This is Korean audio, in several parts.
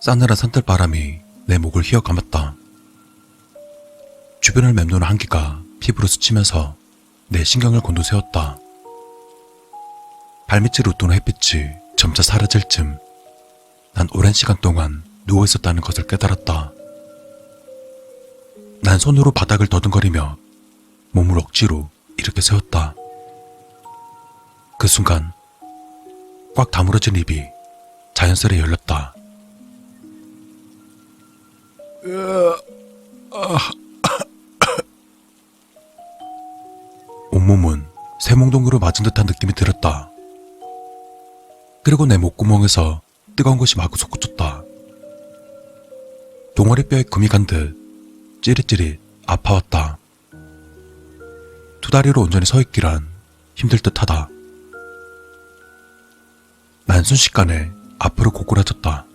싸늘한 산들바람이 내 목을 휘어감았다. 주변을 맴도는 한기가 피부로 스치면서 내 신경을 곤두세웠다. 발밑을 웃도는 햇빛이 점차 사라질 즈음 난 오랜 시간 동안 누워있었다는 것을 깨달았다. 난 손으로 바닥을 더듬거리며 몸을 억지로 일으켜 세웠다. 그 순간 꽉 다물어진 입이 자연스레 열렸다. 온몸은 쇠몽동으로 맞은 듯한 느낌이 들었다. 그리고 내 목구멍에서 뜨거운 것이 마구 솟구쳤다. 동아리뼈에 금이 간 듯 찌릿찌릿 아파왔다. 두 다리로 온전히 서 있기란 힘들 듯하다. 난 순식간에 앞으로 고꾸라졌다.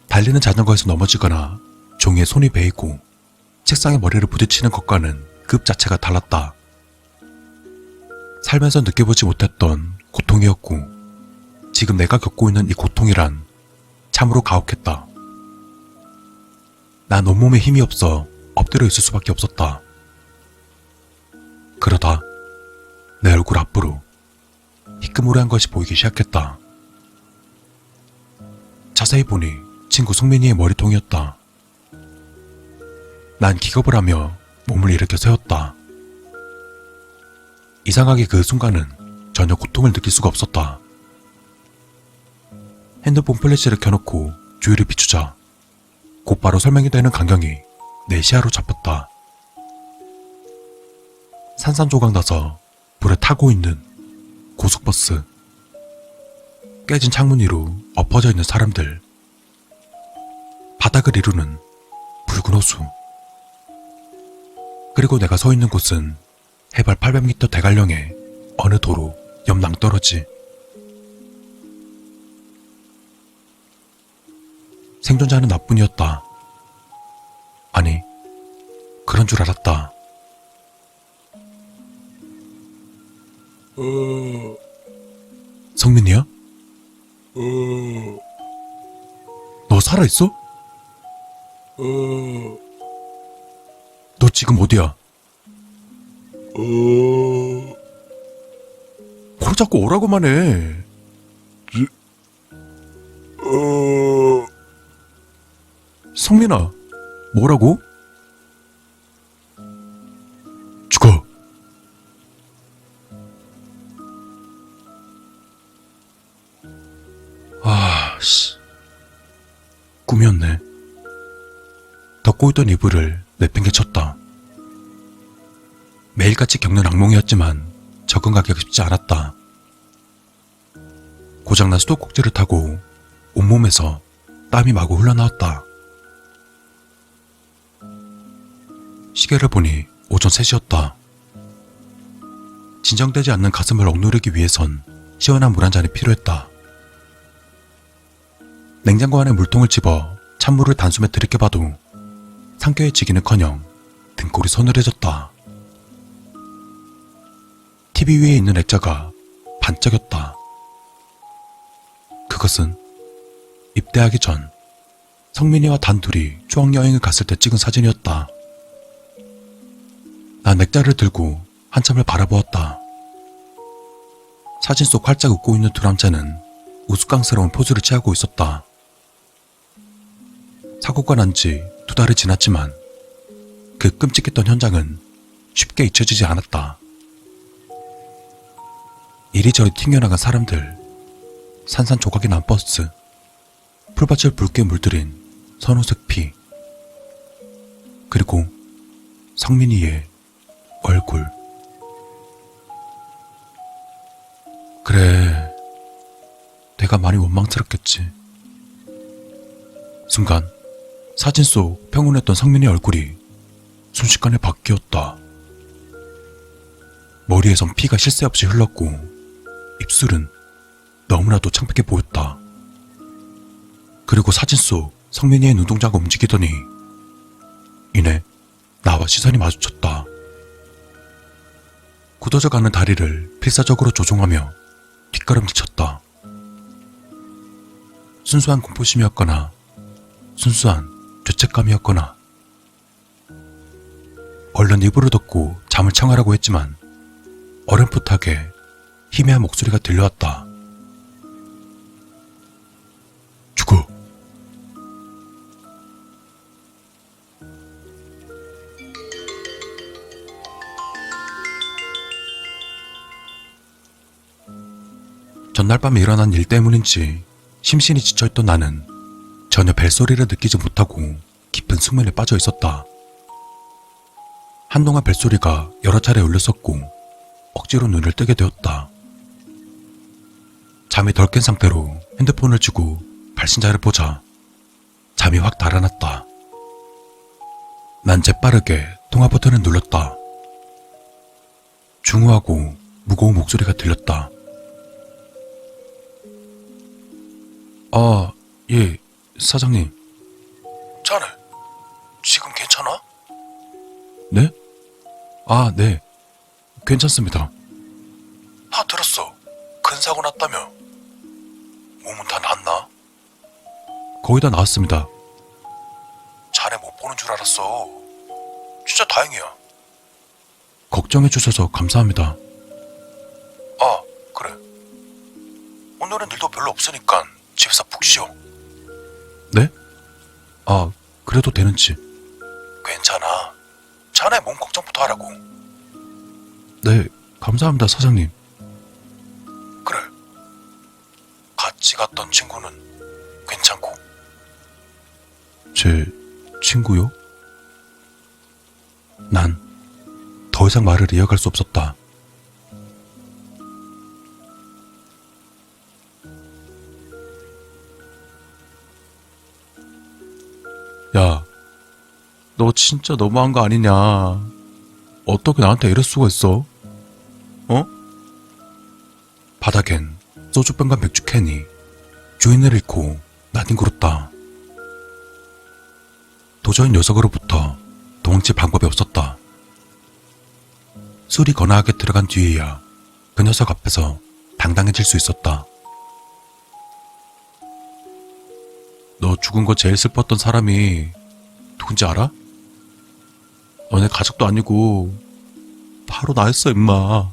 달리는 자전거에서 넘어지거나 종이에 손이 베이고 책상에 머리를 부딪히는 것과는 급 자체가 달랐다. 살면서 느껴보지 못했던 고통이었고 지금 내가 겪고 있는 이 고통이란 참으로 가혹했다. 난 온몸에 힘이 없어 엎드려 있을 수밖에 없었다. 그러다 내 얼굴 앞으로 희끄무레한 것이 보이기 시작했다. 자세히 보니 친구 송민이의 머리통이었다. 난 기겁을 하며 몸을 일으켜 세웠다. 이상하게 그 순간은 전혀 고통을 느낄 수가 없었다. 핸드폰 플래시를 켜놓고 주위를 비추자 곧바로 설명이 되는 광경이 내 시야로 잡혔다. 산산조각나서 불에 타고 있는 고속버스, 깨진 창문 위로 엎어져 있는 사람들, 바닥을 이루는 붉은 호수, 그리고 내가 서 있는 곳은 해발 800m 대관령의 어느 도로 옆 낭떠러지. 생존자는 나뿐이었다. 아니, 그런 줄 알았다. 성민이야? 너 살아있어? 너 지금 어디야? 코 잡고 오라고만 해. 성민아, 뭐라고? 죽어. 꿈이었네. 덮고 있던 이불을 내팽개쳤다. 매일같이 겪는 악몽이었지만 적응하기가 쉽지 않았다. 고장난 수도꼭지를 타고 온몸에서 땀이 마구 흘러나왔다. 시계를 보니 오전 3시였다. 진정되지 않는 가슴을 억누르기 위해선 시원한 물 한 잔이 필요했다. 냉장고 안에 물통을 집어 찬물을 단숨에 들이켜봐도 상쾌해지기는커녕 등골이 서늘해졌다. TV 위에 있는 액자가 반짝였다. 그것은 입대하기 전 성민이와 단둘이 추억여행을 갔을 때 찍은 사진이었다. 난 액자를 들고 한참을 바라보았다. 사진 속 활짝 웃고 있는 두 남자는 우스꽝스러운 포즈를 취하고 있었다. 사고가 난 지 2달이 지났지만 그 끔찍했던 현장은 쉽게 잊혀지지 않았다. 이리저리 튕겨나간 사람들, 산산조각이 난 버스, 풀밭을 붉게 물들인 선호색 피, 그리고 성민이의 얼굴. 그래, 내가 많이 원망스럽겠지. 순간 사진 속 평온했던 성민의 얼굴이 순식간에 바뀌었다. 머리에선 피가 쉴 새 없이 흘렀고 입술은 너무나도 창백해 보였다. 그리고 사진 속 성민이의 눈동자가 움직이더니 이내 나와 시선이 마주쳤다. 굳어져가는 다리를 필사적으로 조종하며 뒷걸음질 쳤다. 순수한 공포심이었거나 순수한 죄책감이었거나 얼른 이불을 덮고 잠을 청하라고 했지만 어렴풋하게 희미한 목소리가 들려왔다. 죽어. 전날 밤에 일어난 일 때문인지 심신이 지쳐있던 나는 전혀 벨소리를 느끼지 못하고 깊은 숙면에 빠져 있었다. 한동안 벨소리가 여러 차례 울렸었고 억지로 눈을 뜨게 되었다. 잠이 덜 깬 상태로 핸드폰을 쥐고 발신자를 보자 잠이 확 달아났다. 난 재빠르게 통화 버튼을 눌렀다. 중후하고 무거운 목소리가 들렸다. 예, 사장님. 자네, 지금 괜찮아? 네? 네, 괜찮습니다. 들었어. 큰 사고 났다며. 몸은 다 낫나? 거의 다 나았습니다. 자네 못 보는 줄 알았어. 진짜 다행이야. 걱정해 주셔서 감사합니다. 그래. 오늘은 일도 별로 없으니까 집에서 푹 쉬어. 네? 그래도 되는지. 괜찮아. 자네 몸 걱정부터 하라고. 네, 감사합니다, 사장님. 그래. 같이 갔던 친구는 괜찮고? 제 친구요? 난 더 이상 말을 이어갈 수 없었다. 야, 너 진짜 너무한 거 아니냐. 어떻게 나한테 이럴 수가 있어? 바닥엔 소주병과 맥주 캔이 주인을 잃고 나뒹굴었다. 도저히 녀석으로부터 도망칠 방법이 없었다. 술이 거나하게 들어간 뒤에야 그 녀석 앞에서 당당해질 수 있었다. 너 죽은 거 제일 슬펐던 사람이 누군지 알아? 너네 가족도 아니고 바로 나였어, 임마.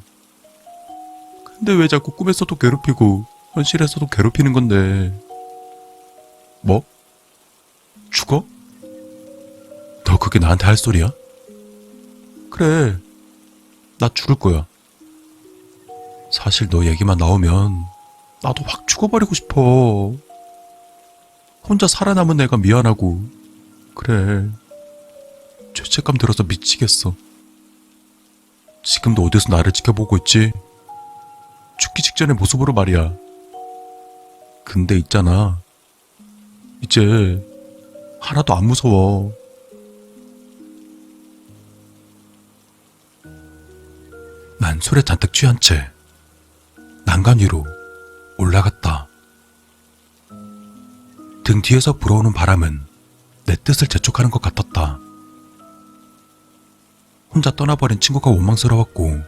근데 왜 자꾸 꿈에서도 괴롭히고 현실에서도 괴롭히는 건데. 뭐? 죽어? 너 그게 나한테 할 소리야? 그래, 나 죽을 거야. 사실 너 얘기만 나오면 나도 확 죽어버리고 싶어. 혼자 살아남은 내가 미안하고, 그래, 죄책감 들어서 미치겠어. 지금도 어디서 나를 지켜보고 있지? 죽기 직전의 모습으로 말이야. 근데 있잖아, 이제 하나도 안 무서워. 난 술에 잔뜩 취한 채 난간 위로 올라갔다. 등 뒤에서 불어오는 바람은 내 뜻을 재촉하는 것 같았다. 혼자 떠나버린 친구가 원망스러웠고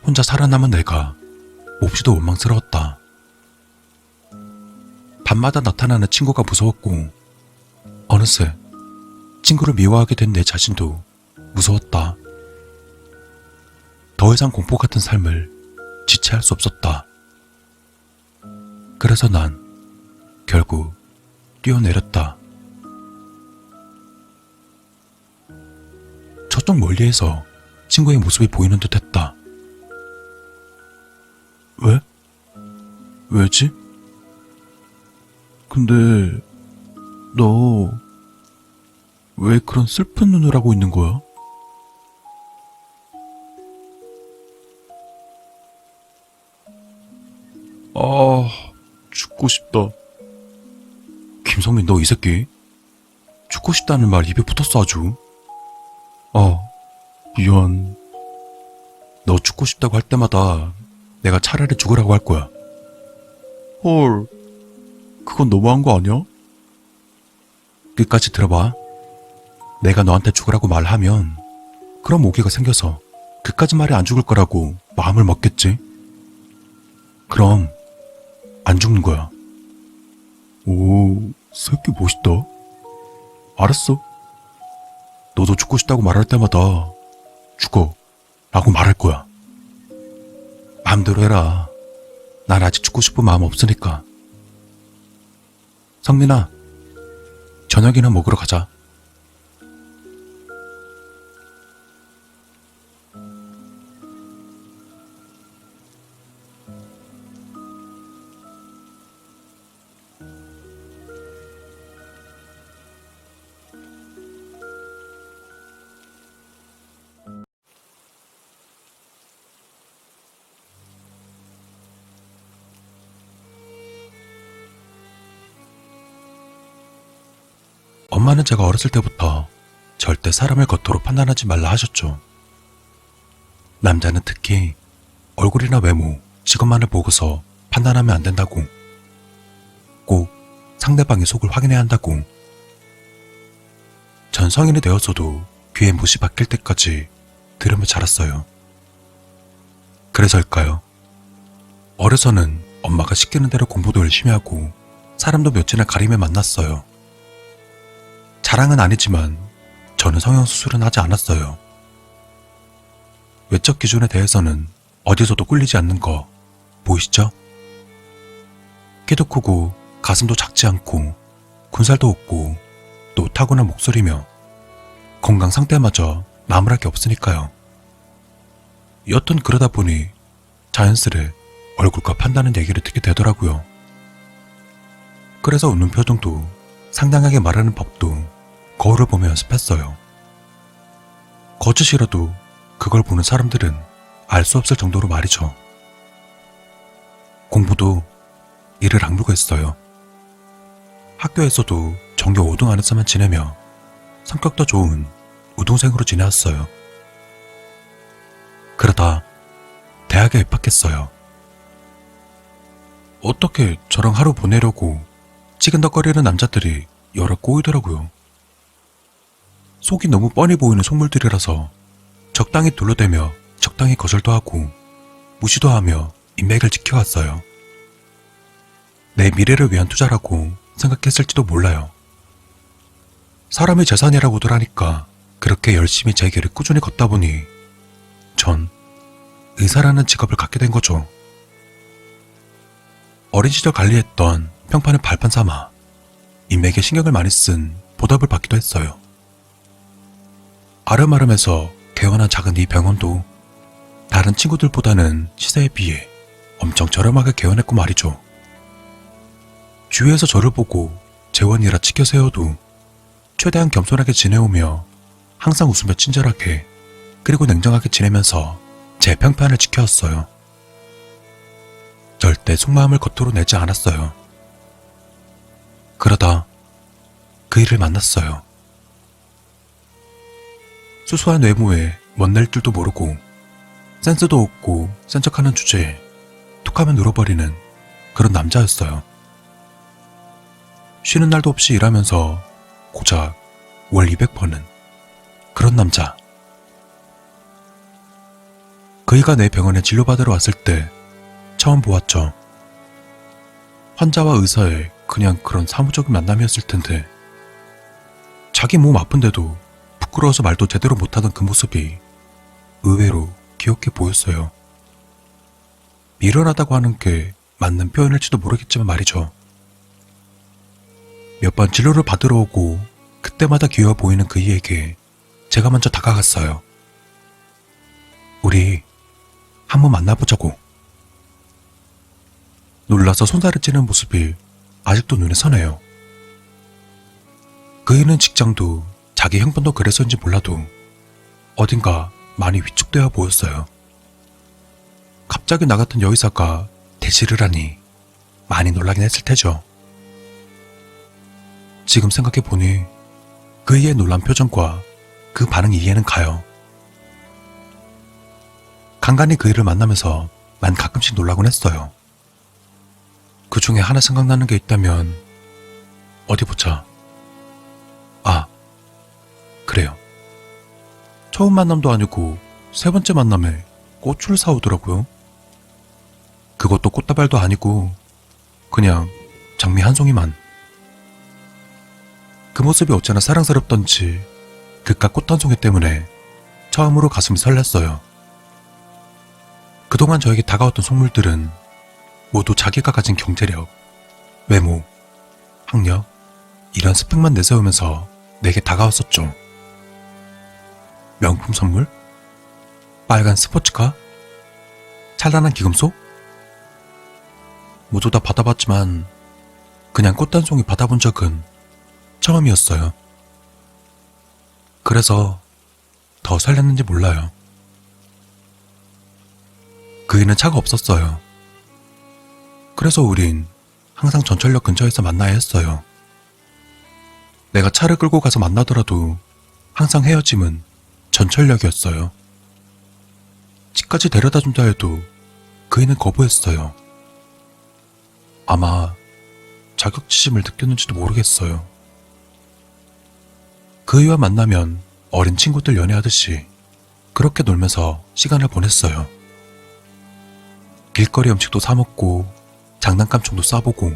혼자 살아남은 내가 몹시도 원망스러웠다. 밤마다 나타나는 친구가 무서웠고 어느새 친구를 미워하게 된 내 자신도 무서웠다. 더 이상 공포 같은 삶을 지체할 수 없었다. 그래서 난 결국 뛰어내렸다. 저쪽 멀리에서 친구의 모습이 보이는 듯 했다. 왜? 왜지? 근데 너 왜 그런 슬픈 눈을 하고 있는 거야? 죽고 싶다. 김성민, 너 이 새끼 죽고 싶다는 말 입에 붙었어 아주. 미안. 너 죽고 싶다고 할 때마다 내가 차라리 죽으라고 할 거야. 헐, 그건 너무한 거 아니야? 끝까지 들어봐. 내가 너한테 죽으라고 말하면 그럼 오기가 생겨서 그까짓 말에 안 죽을 거라고 마음을 먹겠지. 그럼 안 죽는 거야. 오, 새끼 멋있다. 알았어. 너도 죽고 싶다고 말할 때마다 죽어 라고 말할 거야. 마음대로 해라. 난 아직 죽고 싶은 마음 없으니까. 성민아, 저녁이나 먹으러 가자. 엄마는 제가 어렸을 때부터 절대 사람을 겉으로 판단하지 말라 하셨죠. 남자는 특히 얼굴이나 외모, 직업만을 보고서 판단하면 안 된다고. 꼭 상대방의 속을 확인해야 한다고. 전 성인이 되었어도 귀에 못이 박힐 때까지 들으며 자랐어요. 그래서일까요? 어려서는 엄마가 시키는 대로 공부도 열심히 하고 사람도 몇이나 가리며 만났어요. 자랑은 아니지만 저는 성형수술은 하지 않았어요. 외적 기준에 대해서는 어디서도 꿀리지 않는 거 보이시죠? 키도 크고 가슴도 작지 않고 군살도 없고 또 타고난 목소리며 건강 상태마저 나무랄 게 없으니까요. 여튼 그러다 보니 자연스레 얼굴과 판다는 얘기를 듣게 되더라고요. 그래서 웃는 표정도 상당하게 말하는 법도 거울을 보며 연습했어요. 거짓이라도 그걸 보는 사람들은 알 수 없을 정도로 말이죠. 공부도 이를 악물고 했어요. 학교에서도 전교 5등 안에서만 지내며 성격도 좋은 우등생으로 지내왔어요. 그러다 대학에 입학했어요. 어떻게 저랑 하루 보내려고 찌근덕거리는 남자들이 여러 꼬이더라고요. 속이 너무 뻔히 보이는 속물들이라서 적당히 둘러대며 적당히 거절도 하고 무시도 하며 인맥을 지켜왔어요. 내 미래를 위한 투자라고 생각했을지도 몰라요. 사람의 재산이라고들 하니까 그렇게 열심히 제 길을 꾸준히 걷다 보니 전 의사라는 직업을 갖게 된 거죠. 어린 시절 관리했던 평판을 발판 삼아 인맥에 신경을 많이 쓴 보답을 받기도 했어요. 아름아름해서 개원한 작은 이 병원도 다른 친구들보다는 시세에 비해 엄청 저렴하게 개원했고 말이죠. 주위에서 저를 보고 재원이라 치켜 세워도 최대한 겸손하게 지내오며 항상 웃으며 친절하게 그리고 냉정하게 지내면서 제 평판을 지켜왔어요. 절대 속마음을 겉으로 내지 않았어요. 그러다 그 일을 만났어요. 수수한 외모에 멋낼 줄도 모르고 센스도 없고 센 척하는 주제에 툭하면 울어버리는 그런 남자였어요. 쉬는 날도 없이 일하면서 고작 월 200버는 그런 남자. 그이가 내 병원에 진료받으러 왔을 때 처음 보았죠. 환자와 의사의 그냥 그런 사무적인 만남이었을 텐데 자기 몸 아픈데도 부끄러워서 말도 제대로 못하던 그 모습이 의외로 귀엽게 보였어요. 미련하다고 하는 게 맞는 표현일지도 모르겠지만 말이죠. 몇 번 진료를 받으러 오고 그때마다 귀여워 보이는 그이에게 제가 먼저 다가갔어요. 우리 한번 만나보자고. 놀라서 손살을 찌는 모습이 아직도 눈에 선해요. 그이는 직장도 자기 형편도 그래서인지 몰라도 어딘가 많이 위축되어 보였어요. 갑자기 나 같은 여의사가 대시를 하니 많이 놀라긴 했을 테죠. 지금 생각해보니 그이의 놀란 표정과 그 반응이 이해는 가요. 간간히 그이를 만나면서 난 가끔씩 놀라곤 했어요. 그 중에 하나 생각나는 게 있다면 어디 보자. 아, 그래요. 처음 만남도 아니고 세 번째 만남에 꽃을 사오더라고요. 그것도 꽃다발도 아니고 그냥 장미 한 송이만. 그 모습이 어찌나 사랑스럽던지 그깟 꽃 한 송이 때문에 처음으로 가슴이 설렜어요. 그동안 저에게 다가왔던 속물들은 모두 자기가 가진 경제력, 외모, 학력 이런 스펙만 내세우면서 내게 다가왔었죠. 명품 선물? 빨간 스포츠카? 찬란한 기금속? 모두 다 받아봤지만 그냥 꽃 한 송이 받아본 적은 처음이었어요. 그래서 더 설렜는지 몰라요. 그이는 차가 없었어요. 그래서 우린 항상 전철역 근처에서 만나야 했어요. 내가 차를 끌고 가서 만나더라도 항상 헤어짐은 전철역이었어요. 집까지 데려다 준다 해도 그이는 거부했어요. 아마 자격지심을 느꼈는지도 모르겠어요. 그이와 만나면 어린 친구들 연애하듯이 그렇게 놀면서 시간을 보냈어요. 길거리 음식도 사먹고 장난감총도 싸보고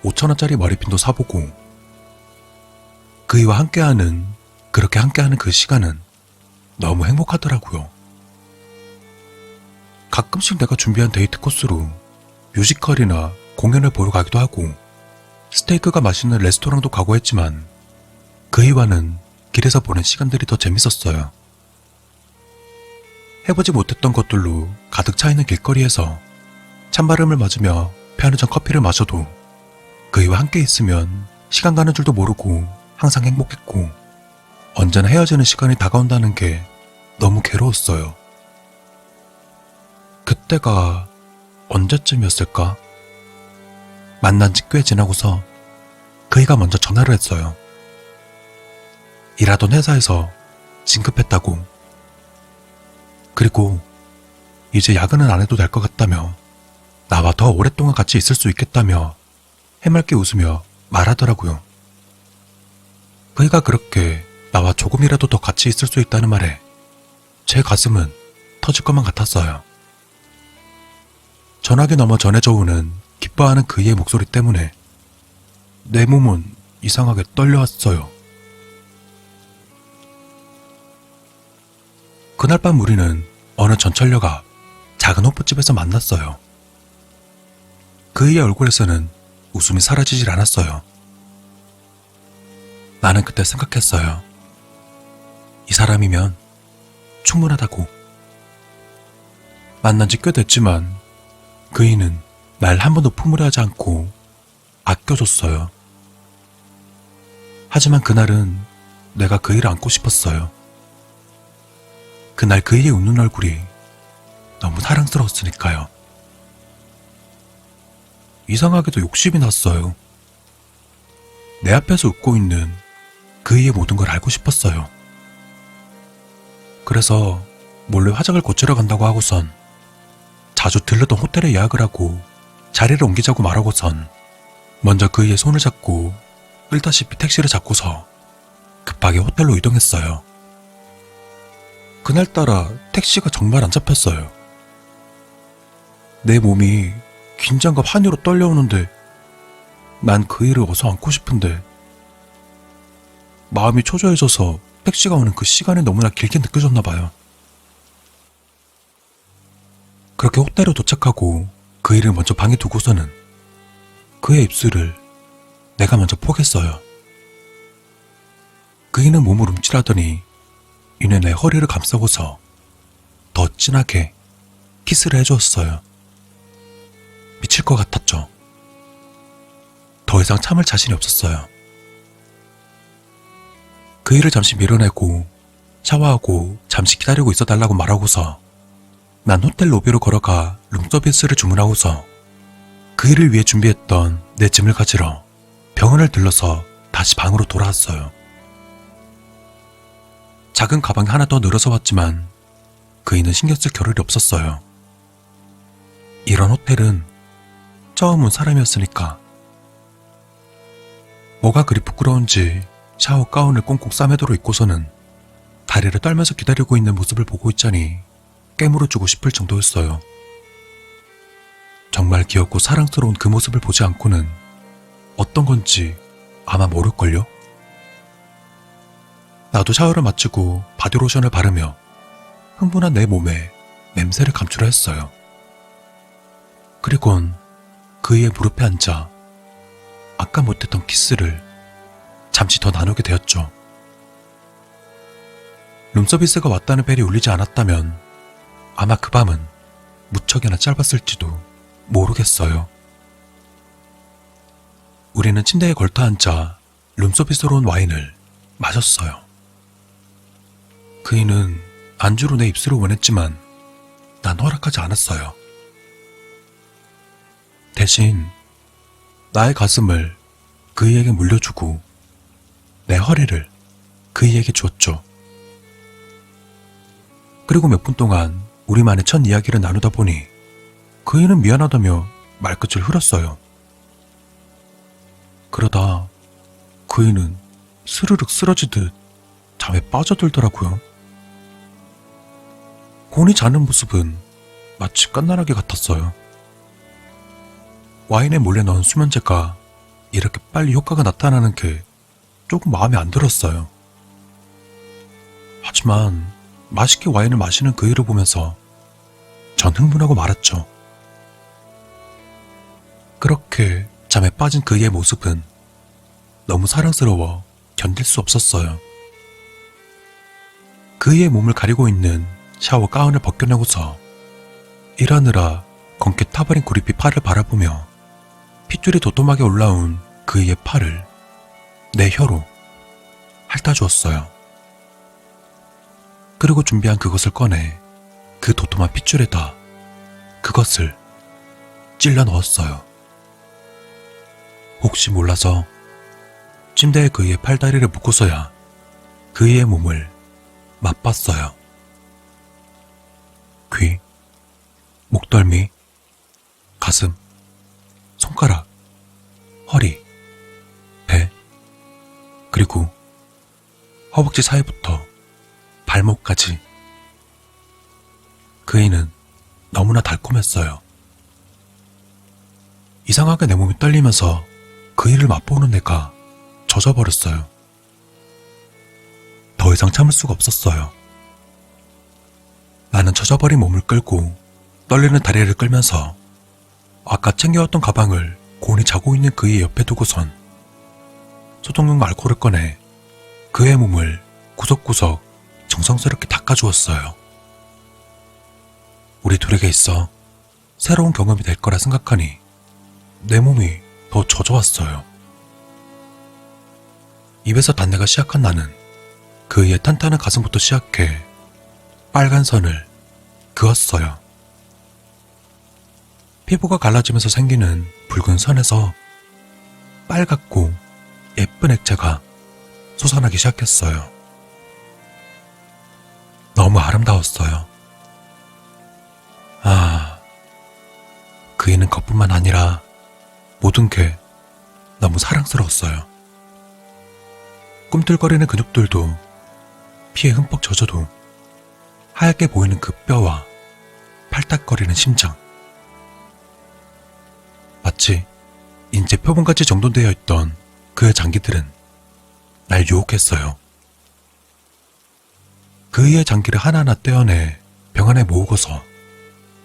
5,000원짜리 머리핀도 사보고 그이와 그렇게 함께하는 그 시간은 너무 행복하더라고요. 가끔씩 내가 준비한 데이트 코스로 뮤지컬이나 공연을 보러 가기도 하고 스테이크가 맛있는 레스토랑도 가고 했지만 그이와는 길에서 보낸 시간들이 더 재밌었어요. 해보지 못했던 것들로 가득 차있는 길거리에서 찬바람을 맞으며 편의점 커피를 마셔도 그이와 함께 있으면 시간 가는 줄도 모르고 항상 행복했고 언제나 헤어지는 시간이 다가온다는 게 너무 괴로웠어요. 그때가 언제쯤이었을까? 만난 지 꽤 지나고서 그이가 먼저 전화를 했어요. 일하던 회사에서 진급했다고. 그리고 이제 야근은 안 해도 될 것 같다며 나와 더 오랫동안 같이 있을 수 있겠다며 해맑게 웃으며 말하더라고요. 그이가 그렇게 나와 조금이라도 더 같이 있을 수 있다는 말에 제 가슴은 터질 것만 같았어요. 전화기 너머 전해져 오는 기뻐하는 그이의 목소리 때문에 내 몸은 이상하게 떨려왔어요. 그날 밤 우리는 어느 전철역 앞 작은 호프집에서 만났어요. 그이의 얼굴에서는 웃음이 사라지질 않았어요. 나는 그때 생각했어요. 이 사람이면 충분하다고. 만난 지 꽤 됐지만 그이는 날 한 번도 품으려 하지 않고 아껴줬어요. 하지만 그날은 내가 그이를 안고 싶었어요. 그날 그이의 웃는 얼굴이 너무 사랑스러웠으니까요. 이상하게도 욕심이 났어요. 내 앞에서 웃고 있는 그이의 모든 걸 알고 싶었어요. 그래서 몰래 화장을 고치러 간다고 하고선 자주 들르던 호텔에 예약을 하고 자리를 옮기자고 말하고선 먼저 그이의 손을 잡고 끌다시피 택시를 잡고서 급하게 호텔로 이동했어요. 그날따라 택시가 정말 안 잡혔어요. 내 몸이 긴장과 환희로 떨려오는데 난 그이를 어서 안고 싶은데 마음이 초조해져서 택시가 오는 그 시간이 너무나 길게 느껴졌나 봐요. 그렇게 호텔에 도착하고 그이를 먼저 방에 두고서는 그의 입술을 내가 먼저 포겠어요. 그이는 몸을 움찔하더니 이내 내 허리를 감싸고서 더 진하게 키스를 해주었어요. 미칠 것 같았죠. 더 이상 참을 자신이 없었어요. 그이를 잠시 밀어내고 샤워하고 잠시 기다리고 있어달라고 말하고서 난 호텔 로비로 걸어가 룸서비스를 주문하고서 그이를 위해 준비했던 내 짐을 가지러 병원을 들러서 다시 방으로 돌아왔어요. 작은 가방이 하나 더 늘어서 왔지만 그이는 신경 쓸 겨를이 없었어요. 이런 호텔은 처음 온 사람이었으니까. 뭐가 그리 부끄러운지 샤워 가운을 꽁꽁 싸매도록 입고서는 다리를 떨면서 기다리고 있는 모습을 보고 있자니 깨물어주고 싶을 정도였어요. 정말 귀엽고 사랑스러운 그 모습을 보지 않고는 어떤 건지 아마 모를걸요? 나도 샤워를 마치고 바디로션을 바르며 흥분한 내 몸에 냄새를 감추려 했어요. 그리곤 그의 무릎에 앉아 아까 못했던 키스를 잠시 더 나누게 되었죠. 룸서비스가 왔다는 벨이 울리지 않았다면 아마 그 밤은 무척이나 짧았을지도 모르겠어요. 우리는 침대에 걸터 앉아 룸서비스로 온 와인을 마셨어요. 그이는 안주로 내 입술을 원했지만 난 허락하지 않았어요. 대신 나의 가슴을 그이에게 물려주고 내 허리를 그이에게 주었죠. 그리고 몇 분 동안 우리만의 첫 이야기를 나누다 보니 그이는 미안하다며 말끝을 흐렸어요. 그러다 그이는 스르륵 쓰러지듯 잠에 빠져들더라고요. 곤히 자는 모습은 마치 깐난하게 같았어요. 와인에 몰래 넣은 수면제가 이렇게 빨리 효과가 나타나는 게 조금 마음에 안 들었어요. 하지만 맛있게 와인을 마시는 그이를 보면서 전 흥분하고 말았죠. 그렇게 잠에 빠진 그이의 모습은 너무 사랑스러워 견딜 수 없었어요. 그이의 몸을 가리고 있는 샤워 가운을 벗겨내고서 일하느라 검게 타버린 구릿빛 팔을 바라보며 핏줄이 도톰하게 올라온 그이의 팔을 내 혀로 핥아주었어요. 그리고 준비한 그것을 꺼내 그 도톰한 핏줄에다 그것을 찔러 넣었어요. 혹시 몰라서 침대에 그이의 팔다리를 묶고서야 그이의 몸을 맛봤어요. 귀, 목덜미, 가슴, 손가락, 허리, 배, 그리고 허벅지 사이부터 발목까지. 그이는 너무나 달콤했어요. 이상하게 내 몸이 떨리면서 그이를 맛보는 내가 젖어버렸어요. 더 이상 참을 수가 없었어요. 나는 젖어버린 몸을 끌고 떨리는 다리를 끌면서 아까 챙겨왔던 가방을 곤히 자고 있는 그의 옆에 두고선 소독용 알코올을 꺼내 그의 몸을 구석구석 정성스럽게 닦아주었어요. 우리 둘에게 있어 새로운 경험이 될 거라 생각하니 내 몸이 더 젖어왔어요. 입에서 단내가 시작한 나는 그의 탄탄한 가슴부터 시작해 빨간 선을 그었어요. 피부가 갈라지면서 생기는 붉은 선에서 빨갛고 예쁜 액체가 솟아나기 시작했어요. 너무 아름다웠어요. 그이는 것뿐만 아니라 모든 게 너무 사랑스러웠어요. 꿈틀거리는 근육들도 피에 흠뻑 젖어도 하얗게 보이는 그 뼈와 팔딱거리는 심장. 마치 인체 표본같이 정돈되어 있던 그의 장기들은 날 유혹했어요. 그의 장기를 하나하나 떼어내 병 안에 모으고서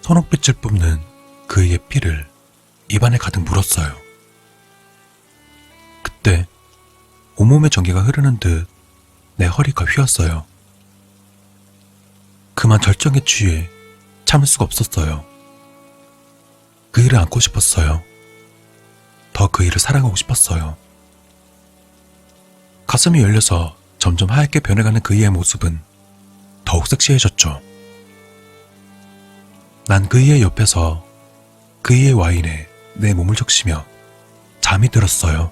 선홍빛을 뿜는 그의 피를 입안에 가득 물었어요. 그때 온몸에 전기가 흐르는 듯 내 허리가 휘었어요. 그만 절정에 취해 참을 수가 없었어요. 그이를 안고 싶었어요. 더 그이를 사랑하고 싶었어요. 가슴이 열려서 점점 하얗게 변해가는 그이의 모습은 더욱 섹시해졌죠. 난 그이의 옆에서 그이의 와인에 내 몸을 적시며 잠이 들었어요.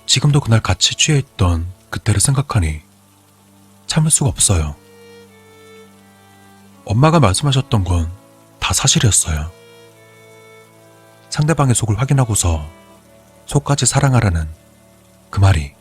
지금도 그날 같이 취해 있던 그때를 생각하니 참을 수가 없어요. 엄마가 말씀하셨던 건 다 사실이었어요. 상대방의 속을 확인하고서 속까지 사랑하라는 그 말이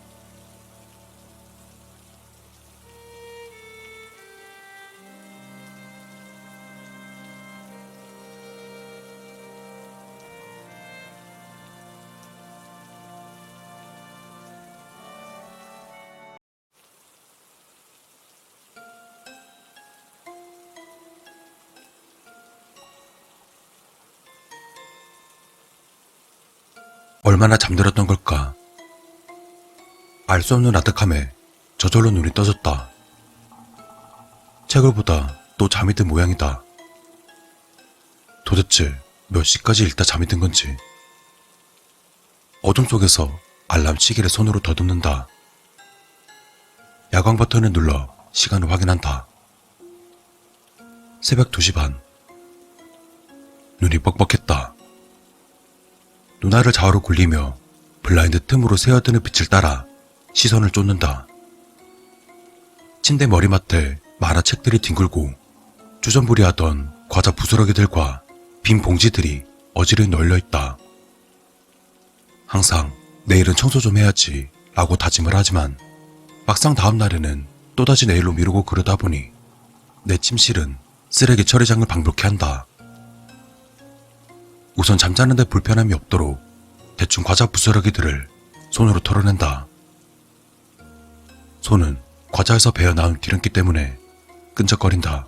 얼마나 잠들었던 걸까. 알 수 없는 아득함에 저절로 눈이 떠졌다. 책을 보다 또 잠이 든 모양이다. 도대체 몇 시까지 읽다 잠이 든 건지. 어둠 속에서 알람 시계를 손으로 더듬는다. 야광 버튼을 눌러 시간을 확인한다. 새벽 2시 반. 눈이 뻑뻑했다. 눈알을 좌우로 굴리며 블라인드 틈으로 새어드는 빛을 따라 시선을 쫓는다. 침대 머리맡에 만화책들이 뒹굴고 주전부리하던 과자 부스러기들과 빈 봉지들이 어지르게 널려있다. 항상 내일은 청소 좀 해야지 라고 다짐을 하지만 막상 다음 날에는 또다시 내일로 미루고 그러다 보니 내 침실은 쓰레기 처리장을 방불케 한다. 우선 잠자는데 불편함이 없도록 대충 과자 부스러기들을 손으로 털어낸다. 손은 과자에서 배어나온 기름기 때문에 끈적거린다.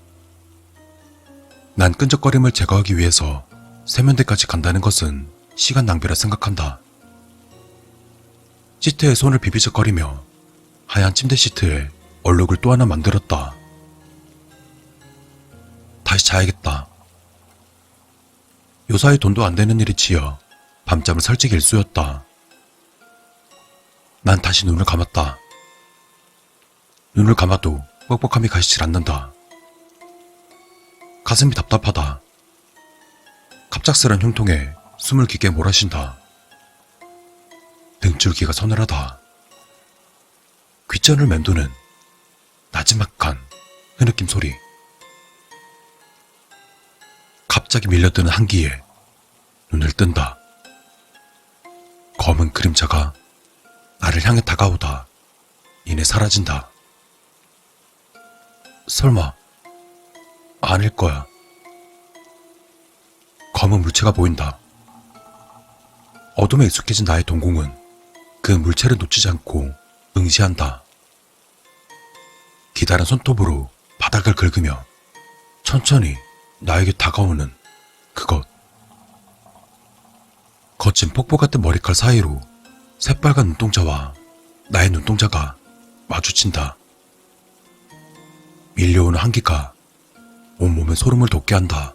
난 끈적거림을 제거하기 위해서 세면대까지 간다는 것은 시간 낭비라 생각한다. 시트에 손을 비비적거리며 하얀 침대 시트에 얼룩을 또 하나 만들었다. 다시 자야겠다. 요사이 돈도 안 되는 일이 치여 밤잠을 설치기 일쑤였다. 난 다시 눈을 감았다. 눈을 감아도 뻑뻑함이 가시질 않는다. 가슴이 답답하다. 갑작스런 흉통에 숨을 깊게 몰아쉰다. 등줄기가 서늘하다. 귓전을 맴도는 나지막한 흐느낌 소리. 갑자기 밀려드는 한기에 눈을 뜬다. 검은 그림자가 나를 향해 다가오다 이내 사라진다. 설마 아닐 거야. 검은 물체가 보인다. 어둠에 익숙해진 나의 동공은 그 물체를 놓치지 않고 응시한다. 기다란 손톱으로 바닥을 긁으며 천천히 나에게 다가오는 그것. 거친 폭포 같은 머리칼 사이로 새빨간 눈동자와 나의 눈동자가 마주친다. 밀려오는 한기가 온몸에 소름을 돋게 한다.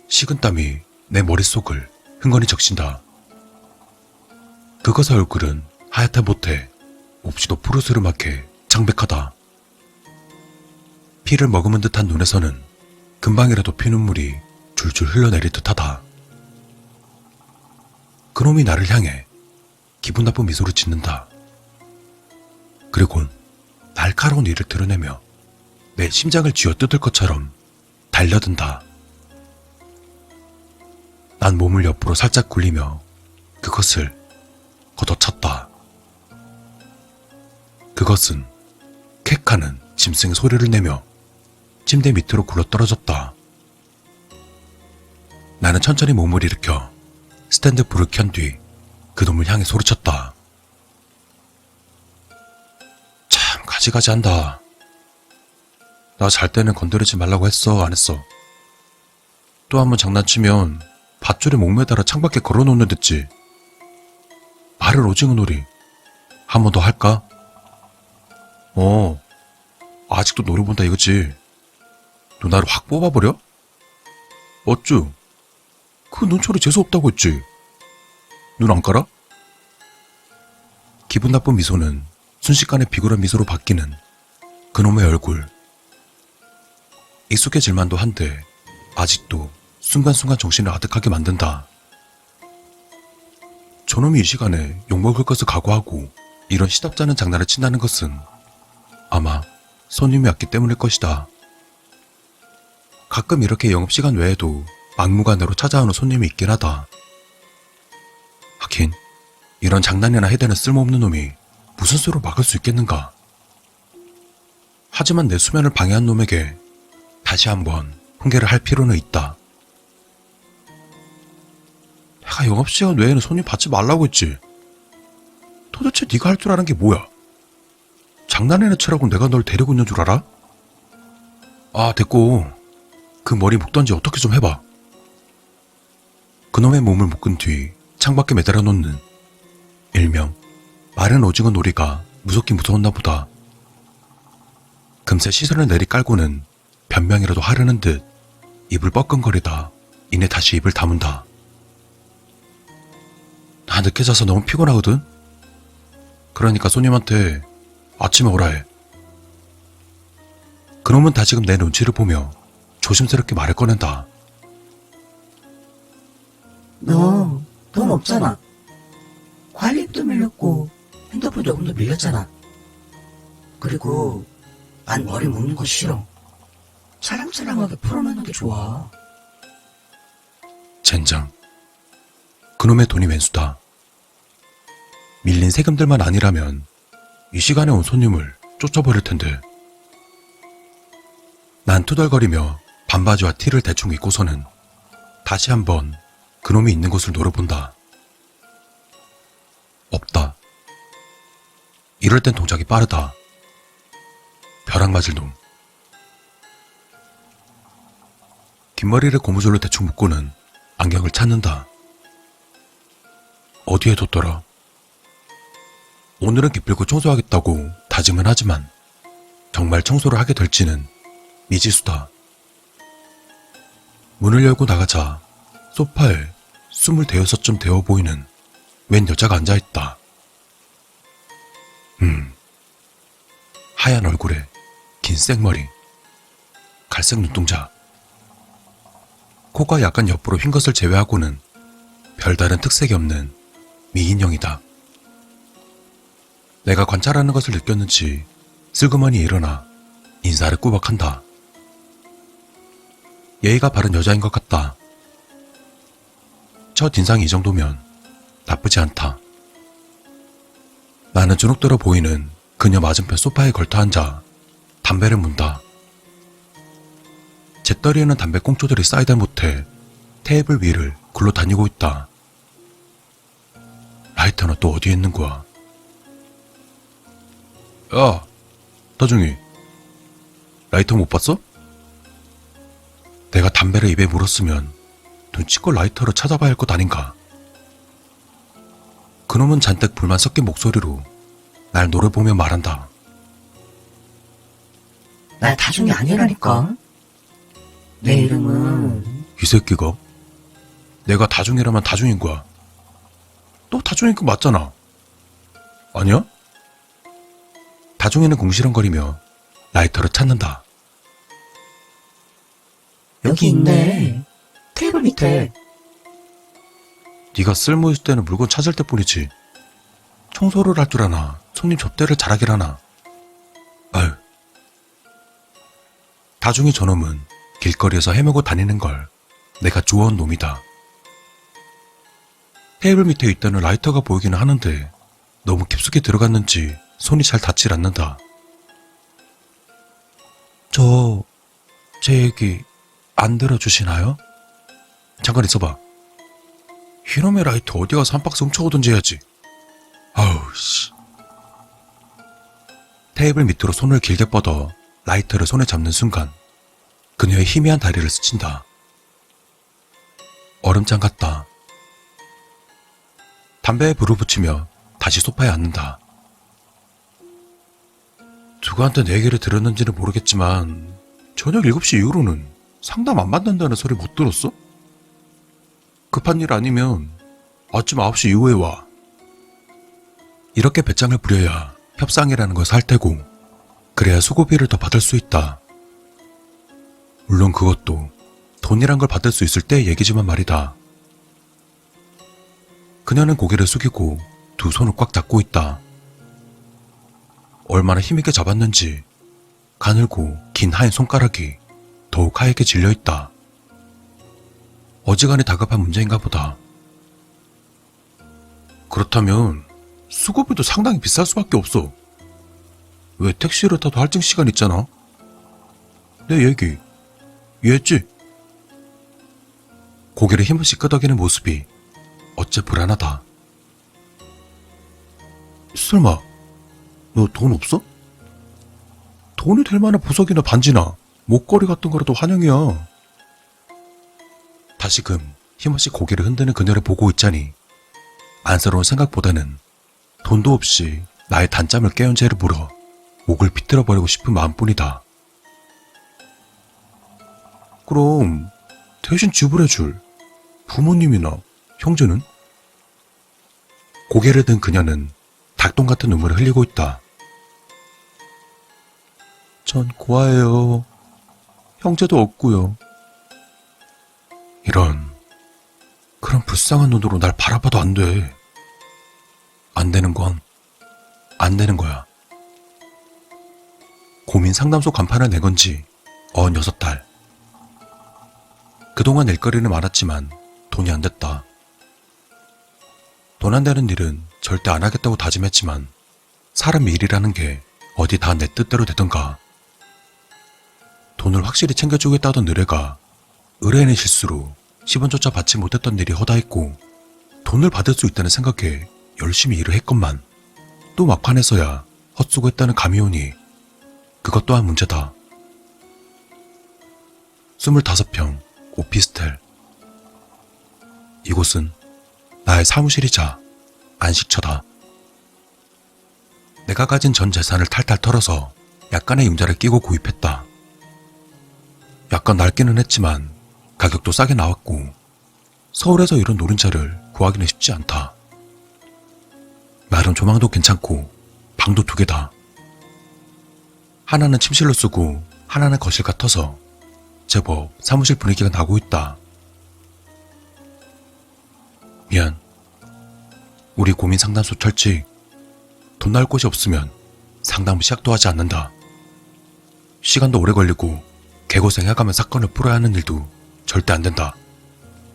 식은땀이 내 머릿속을 흥건히 적신다. 그것의 얼굴은 하얗게 못해 몹시도 푸르스름하게 창백하다. 피를 머금은 듯한 눈에서는 금방이라도 피눈물이 줄줄 흘러내릴 듯하다. 그놈이 나를 향해 기분 나쁜 미소를 짓는다. 그리곤 날카로운 이를 드러내며 내 심장을 쥐어뜯을 것처럼 달려든다. 난 몸을 옆으로 살짝 굴리며 그것을 걷어찼다. 그것은 캑하는 짐승의 소리를 내며 침대 밑으로 굴러떨어졌다. 나는 천천히 몸을 일으켜 스탠드 불을 켠 뒤 그놈을 향해 소리쳤다. 참 가지가지한다. 나 잘 때는 건드리지 말라고 했어, 안 했어? 또 한 번 장난치면 밧줄에 목매달아 창밖에 걸어놓는 듯지. 말을 오징어 놀이 한 번 더 할까? 아직도 노려본다 이거지. 너 나를 확 뽑아버려? 어쭈? 그 눈초리 재수없다고 했지. 눈 안 깔아? 기분 나쁜 미소는 순식간에 비굴한 미소로 바뀌는 그놈의 얼굴. 익숙해질만도 한데 아직도 순간순간 정신을 아득하게 만든다. 저놈이 이 시간에 욕먹을 것을 각오하고 이런 시답잖은 장난을 친다는 것은 아마 손님이 왔기 때문일 것이다. 가끔 이렇게 영업시간 외에도 막무가내로 찾아오는 손님이 있긴 하다. 하긴 이런 장난이나 해대는 쓸모없는 놈이 무슨 수로 막을 수 있겠는가. 하지만 내 수면을 방해한 놈에게 다시 한번 훈계를 할 필요는 있다. 내가 영업시간 외에는 손님 받지 말라고 했지. 도대체 네가 할 줄 아는 게 뭐야? 장난이나 치라고 내가 널 데리고 있는 줄 알아? 아, 됐고 그 머리 묶던지 어떻게 좀 해봐. 그놈의 몸을 묶은 뒤 창밖에 매달아 놓는 일명 마른 오징어 놀이가 무섭긴 무서웠나 보다. 금세 시선을 내리깔고는 변명이라도 하려는 듯 입을 뻐끔거리다 이내 다시 입을 다문다. 나 늦게 자서 너무 피곤하거든? 그러니까 손님한테 아침에 오라 해. 그놈은 다시금 내 눈치를 보며 조심스럽게 말을 꺼낸다. 너 돈 없잖아. 관리비도 밀렸고 핸드폰 요금도 밀렸잖아. 그리고 난 머리 묶는 거 싫어. 찰랑찰랑하게 풀어놓는 게 좋아. 젠장. 그놈의 돈이 웬수다. 밀린 세금들만 아니라면 이 시간에 온 손님을 쫓아버릴 텐데. 난 투덜거리며 반바지와 티를 대충 입고서는 다시 한번 그놈이 있는 곳을 노려본다. 없다. 이럴 땐 동작이 빠르다. 벼락 맞을 놈. 뒷머리를 고무줄로 대충 묶고는 안경을 찾는다. 어디에 뒀더라? 오늘은 기필코 청소하겠다고 다짐은 하지만 정말 청소를 하게 될지는 미지수다. 문을 열고 나가자 소파에 25쯤 되어 보이는 웬 여자가 앉아있다. 하얀 얼굴에 긴 생머리, 갈색 눈동자, 코가 약간 옆으로 휜 것을 제외하고는 별다른 특색이 없는 미인형이다. 내가 관찰하는 것을 느꼈는지 슬그머니 일어나 인사를 꾸벅한다. 예의가 바른 여자인 것 같다. 첫 인상이 이 정도면 나쁘지 않다. 나는 주눅들어 보이는 그녀 맞은편 소파에 걸터앉아 담배를 문다. 재떨이에는 담배 꽁초들이 쌓이다 못해 테이블 위를 굴러다니고 있다. 라이터는 또 어디에 있는 거야? 야, 다중이 라이터 못 봤어? 내가 담배를 입에 물었으면 눈치껏 라이터를 찾아봐야 할 것 아닌가. 그놈은 잔뜩 불만 섞인 목소리로 날 노려보며 말한다. 나 다중이 아니라니까. 내 이름은 이 새끼가? 내가 다중이라면 다중인 거야. 너 다중인 거 맞잖아. 아니야? 다중이는 궁시렁거리며 라이터를 찾는다. 여기 있네. 테이블 밑에. 네가 쓸모있을 때는 물건 찾을 때뿐이지. 청소를 할 줄 아나 손님 접대를 잘하길 하나. 아유. 다중이 저놈은 길거리에서 헤매고 다니는 걸 내가 좋아한 놈이다. 테이블 밑에 있다는 라이터가 보이기는 하는데 너무 깊숙이 들어갔는지 손이 잘 닿질 않는다. 제 얘기 안 들어주시나요? 잠깐 있어봐. 이놈의 라이터 어디 가서 한 박스 훔쳐오든지 해야지. 아우 씨. 테이블 밑으로 손을 길게 뻗어 라이터를 손에 잡는 순간 그녀의 희미한 다리를 스친다. 얼음장 같다. 담배에 불을 붙이며 다시 소파에 앉는다. 누구한테 내 얘기를 들었는지는 모르겠지만 저녁 7시 이후로는 상담 안 받는다는 소리 못 들었어? 급한 일 아니면 아침 9시 이후에 와. 이렇게 배짱을 부려야 협상이라는 것을 할 테고 그래야 수고비를 더 받을 수 있다. 물론 그것도 돈이란 걸 받을 수 있을 때의 얘기지만 말이다. 그녀는 고개를 숙이고 두 손을 꽉 잡고 있다. 얼마나 힘있게 잡았는지 가늘고 긴 하얀 손가락이 더욱 하얗게 질려있다. 어지간히 다급한 문제인가 보다. 그렇다면 수고비도 상당히 비쌀 수밖에 없어. 왜 택시를 타도 할증 시간 있잖아. 내 얘기 이해했지? 고개를 힘없이 끄덕이는 모습이 어째 불안하다. 설마 너 돈 없어? 돈이 될 만한 보석이나 반지나 목걸이 같은 거라도 환영이야. 다시금 힘없이 고개를 흔드는 그녀를 보고 있자니 안쓰러운 생각보다는 돈도 없이 나의 단잠을 깨운 죄를 물어 목을 비틀어버리고 싶은 마음뿐이다. 그럼 대신 지불해줄 부모님이나 형제는? 고개를 든 그녀는 닭똥 같은 눈물을 흘리고 있다. 전 고아예요. 형제도 없고요. 이런, 그런 불쌍한 눈으로 날 바라봐도 안 돼. 안 되는 건 안 되는 거야. 고민 상담소 간판을 낸 건지 96달. 그동안 일거리는 많았지만 돈이 안 됐다. 돈 안 되는 일은 절대 안 하겠다고 다짐했지만 사람 일이라는 게 어디 다 내 뜻대로 되던가. 돈을 확실히 챙겨주겠다던 의뢰가 의뢰인의 실수로 10원조차 받지 못했던 일이 허다했고 돈을 받을 수 있다는 생각에 열심히 일을 했건만 또 막판에서야 헛수고했다는 감이 오니 그것 또한 문제다. 25평 오피스텔. 이곳은 나의 사무실이자 안식처다. 내가 가진 전 재산을 탈탈 털어서 약간의 융자를 끼고 구입했다. 약간 낡기는 했지만 가격도 싸게 나왔고 서울에서 이런 노른자를 구하기는 쉽지 않다. 나름 조망도 괜찮고 방도 2개다. 하나는 침실로 쓰고 하나는 거실 같아서 제법 사무실 분위기가 나고 있다. 미안. 우리 고민 상담소 철칙. 돈 나올 곳이 없으면 상담 시작도 하지 않는다. 시간도 오래 걸리고 개고생해가며 사건을 풀어야 하는 일도 절대 안 된다.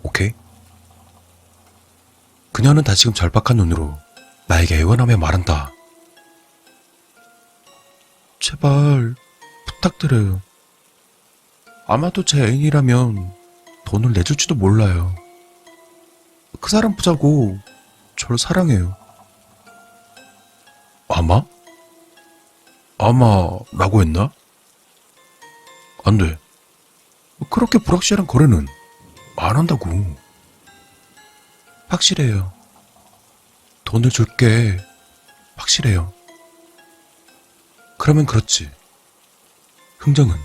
오케이? 그녀는 다시금 절박한 눈으로 나에게 애원하며 말한다. 제발 부탁드려요. 아마도 제 애인이라면 돈을 내줄지도 몰라요. 그 사람 보자고 저를 사랑해요. 아마? 아마라고 했나? 안 돼. 그렇게 불확실한 거래는 안 한다고. 확실해요. 돈을 줄게. 확실해요. 그러면 그렇지. 흥정은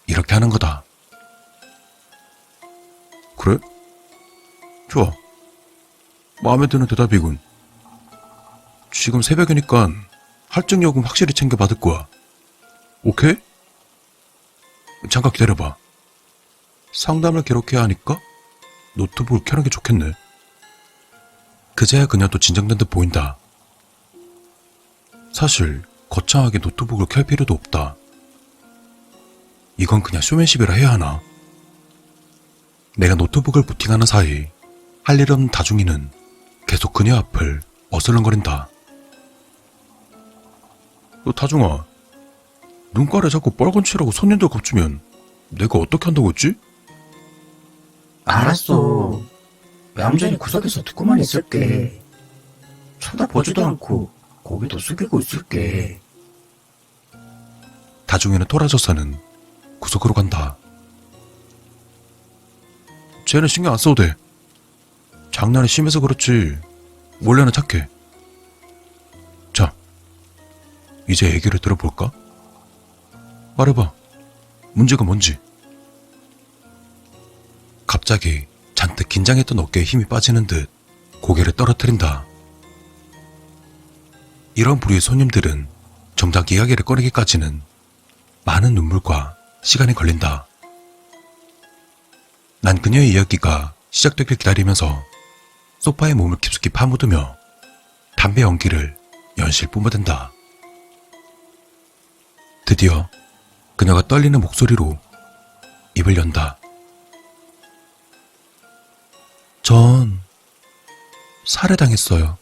이렇게 하는 거다. 그래? 좋아. 마음에 드는 대답이군. 지금 새벽이니까 할증요금 확실히 챙겨 받을 거야. 오케이? 잠깐 기다려봐. 상담을 기록해야 하니까 노트북을 켜는 게 좋겠네. 그제야 그녀도 진정된 듯 보인다. 사실 거창하게 노트북을 켤 필요도 없다. 이건 그냥 쇼맨십이라 해야 하나? 내가 노트북을 부팅하는 사이 할 일 없는 다중이는 계속 그녀 앞을 어슬렁거린다. 다중아, 눈깔에 자꾸 빨간 칠하고 손님들 겁주면 내가 어떻게 한다고 했지? 알았어. 얌전히 구석에서 듣고만 있을게. 쳐다보지도 않고 고개도 숙이고 있을게. 다중이는 토라져서는 구석으로 간다. 쟤는 신경 안 써도 돼. 장난이 심해서 그렇지 원래는 착해. 자, 이제 얘기를 들어볼까? 말해봐. 문제가 뭔지. 갑자기 잔뜩 긴장했던 어깨에 힘이 빠지는 듯 고개를 떨어뜨린다. 이런 부류의 손님들은 정작 이야기를 꺼내기까지는 많은 눈물과 시간이 걸린다. 난 그녀의 이야기가 시작되길 기다리면서 소파에 몸을 깊숙이 파묻으며 담배 연기를 연실 뿜어댄다. 드디어 그녀가 떨리는 목소리로 입을 연다. 전 살해당했어요.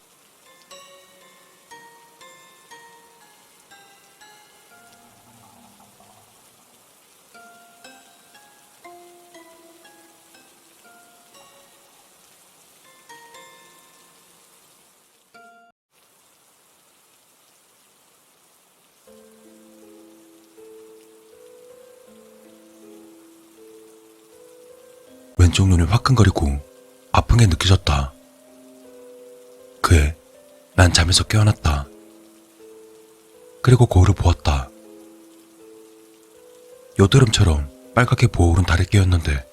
왼쪽 눈이 화끈거리고 아픈 게 느껴졌다. 난 잠에서 깨어났다. 그리고 거울을 보았다. 여드름처럼 빨갛게 부어오른 달이 끼었는데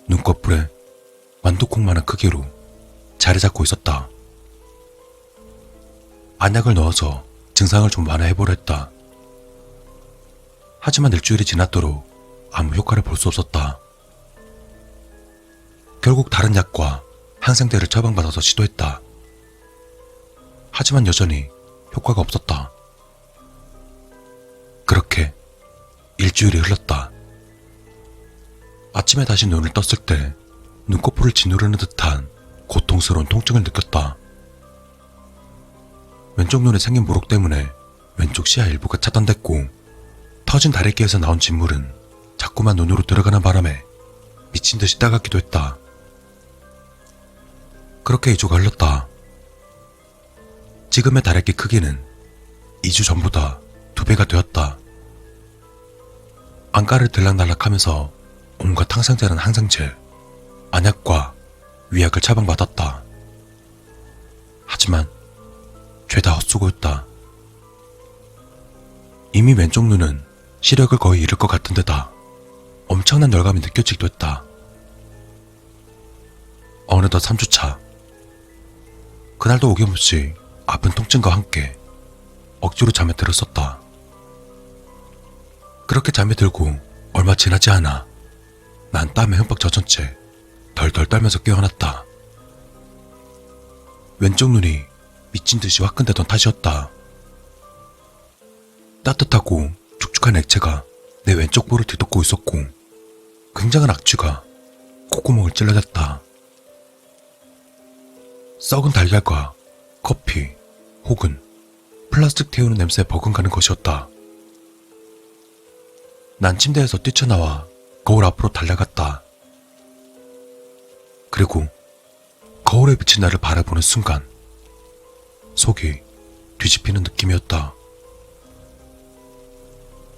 눈꺼풀에 완두콩만한 크기로 자리 잡고 있었다. 안약을 넣어서 증상을 좀 완화해보려 했다. 하지만 일주일이 지났도록 아무 효과를 볼 수 없었다. 결국 다른 약과 항생제를 처방받아서 시도했다. 하지만 여전히 효과가 없었다. 그렇게 일주일이 흘렀다. 아침에 다시 눈을 떴을 때 눈꺼풀을 짓누르는 듯한 고통스러운 통증을 느꼈다. 왼쪽 눈에 생긴 물혹 때문에 왼쪽 시야 일부가 차단됐고 터진 다래끼에서 나온 진물은 자꾸만 눈으로 들어가는 바람에 미친 듯이 따갑기도 했다. 그렇게 2주가 흘렀다. 지금의 다래끼 크기는 2주 전보다 2배가 되었다. 안과를 들락날락하면서 온갖 항생제는 항생제, 안약과 위약을 처방받았다. 하지만 죄다 헛수고였다. 이미 왼쪽 눈은 시력을 거의 잃을 것 같은 데다 엄청난 열감이 느껴지기도 했다. 어느덧 3주차. 그날도 어김없이 아픈 통증과 함께 억지로 잠에 들었었다. 그렇게 잠이 들고 얼마 지나지 않아 난 땀에 흠뻑 젖은 채 덜덜 떨면서 깨어났다. 왼쪽 눈이 미친 듯이 화끈대던 탓이었다. 따뜻하고 축축한 액체가 내 왼쪽 볼을 뒤덮고 있었고 굉장한 악취가 콧구멍을 찔러댔다. 썩은 달걀과 커피 혹은 플라스틱 태우는 냄새에 버금가는 것이었다. 난 침대에서 뛰쳐나와 거울 앞으로 달려갔다. 그리고 거울에 비친 나를 바라보는 순간 속이 뒤집히는 느낌이었다.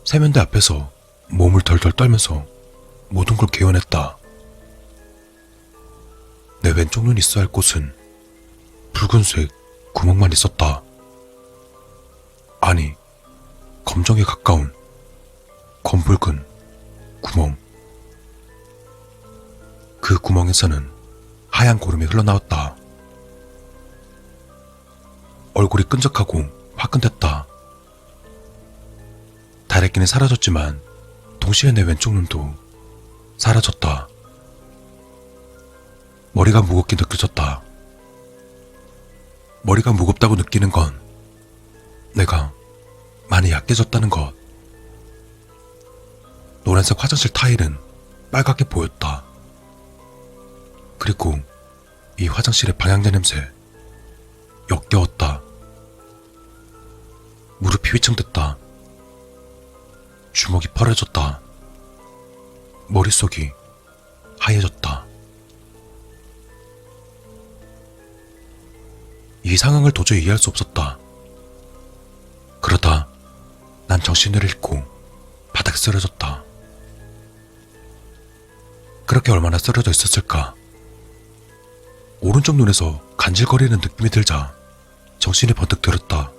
세면대 앞에서 몸을 덜덜 떨면서 모든 걸 개어냈다. 내 왼쪽 눈이 있어야 할 곳은 붉은색 구멍만 있었다. 아니, 검정에 가까운 검붉은 구멍. 그 구멍에서는 하얀 고름이 흘러나왔다. 얼굴이 끈적하고 화끈댔다. 다래끼는 사라졌지만 동시에 내 왼쪽 눈도 사라졌다. 머리가 무겁게 느껴졌다. 머리가 무겁다고 느끼는 건 내가 많이 약해졌다는 것. 노란색 화장실 타일은 빨갛게 보였다. 그리고 이 화장실의 방향제 냄새 역겨웠다. 무릎이 휘청댔다. 주먹이 펄해졌다. 머릿속이 하얘졌다. 이 상황을 도저히 이해할 수 없었다. 그러다 난 정신을 잃고 바닥에 쓰러졌다. 그렇게 얼마나 쓰러져 있었을까? 오른쪽 눈에서 간질거리는 느낌이 들자 정신이 번뜩 들었다.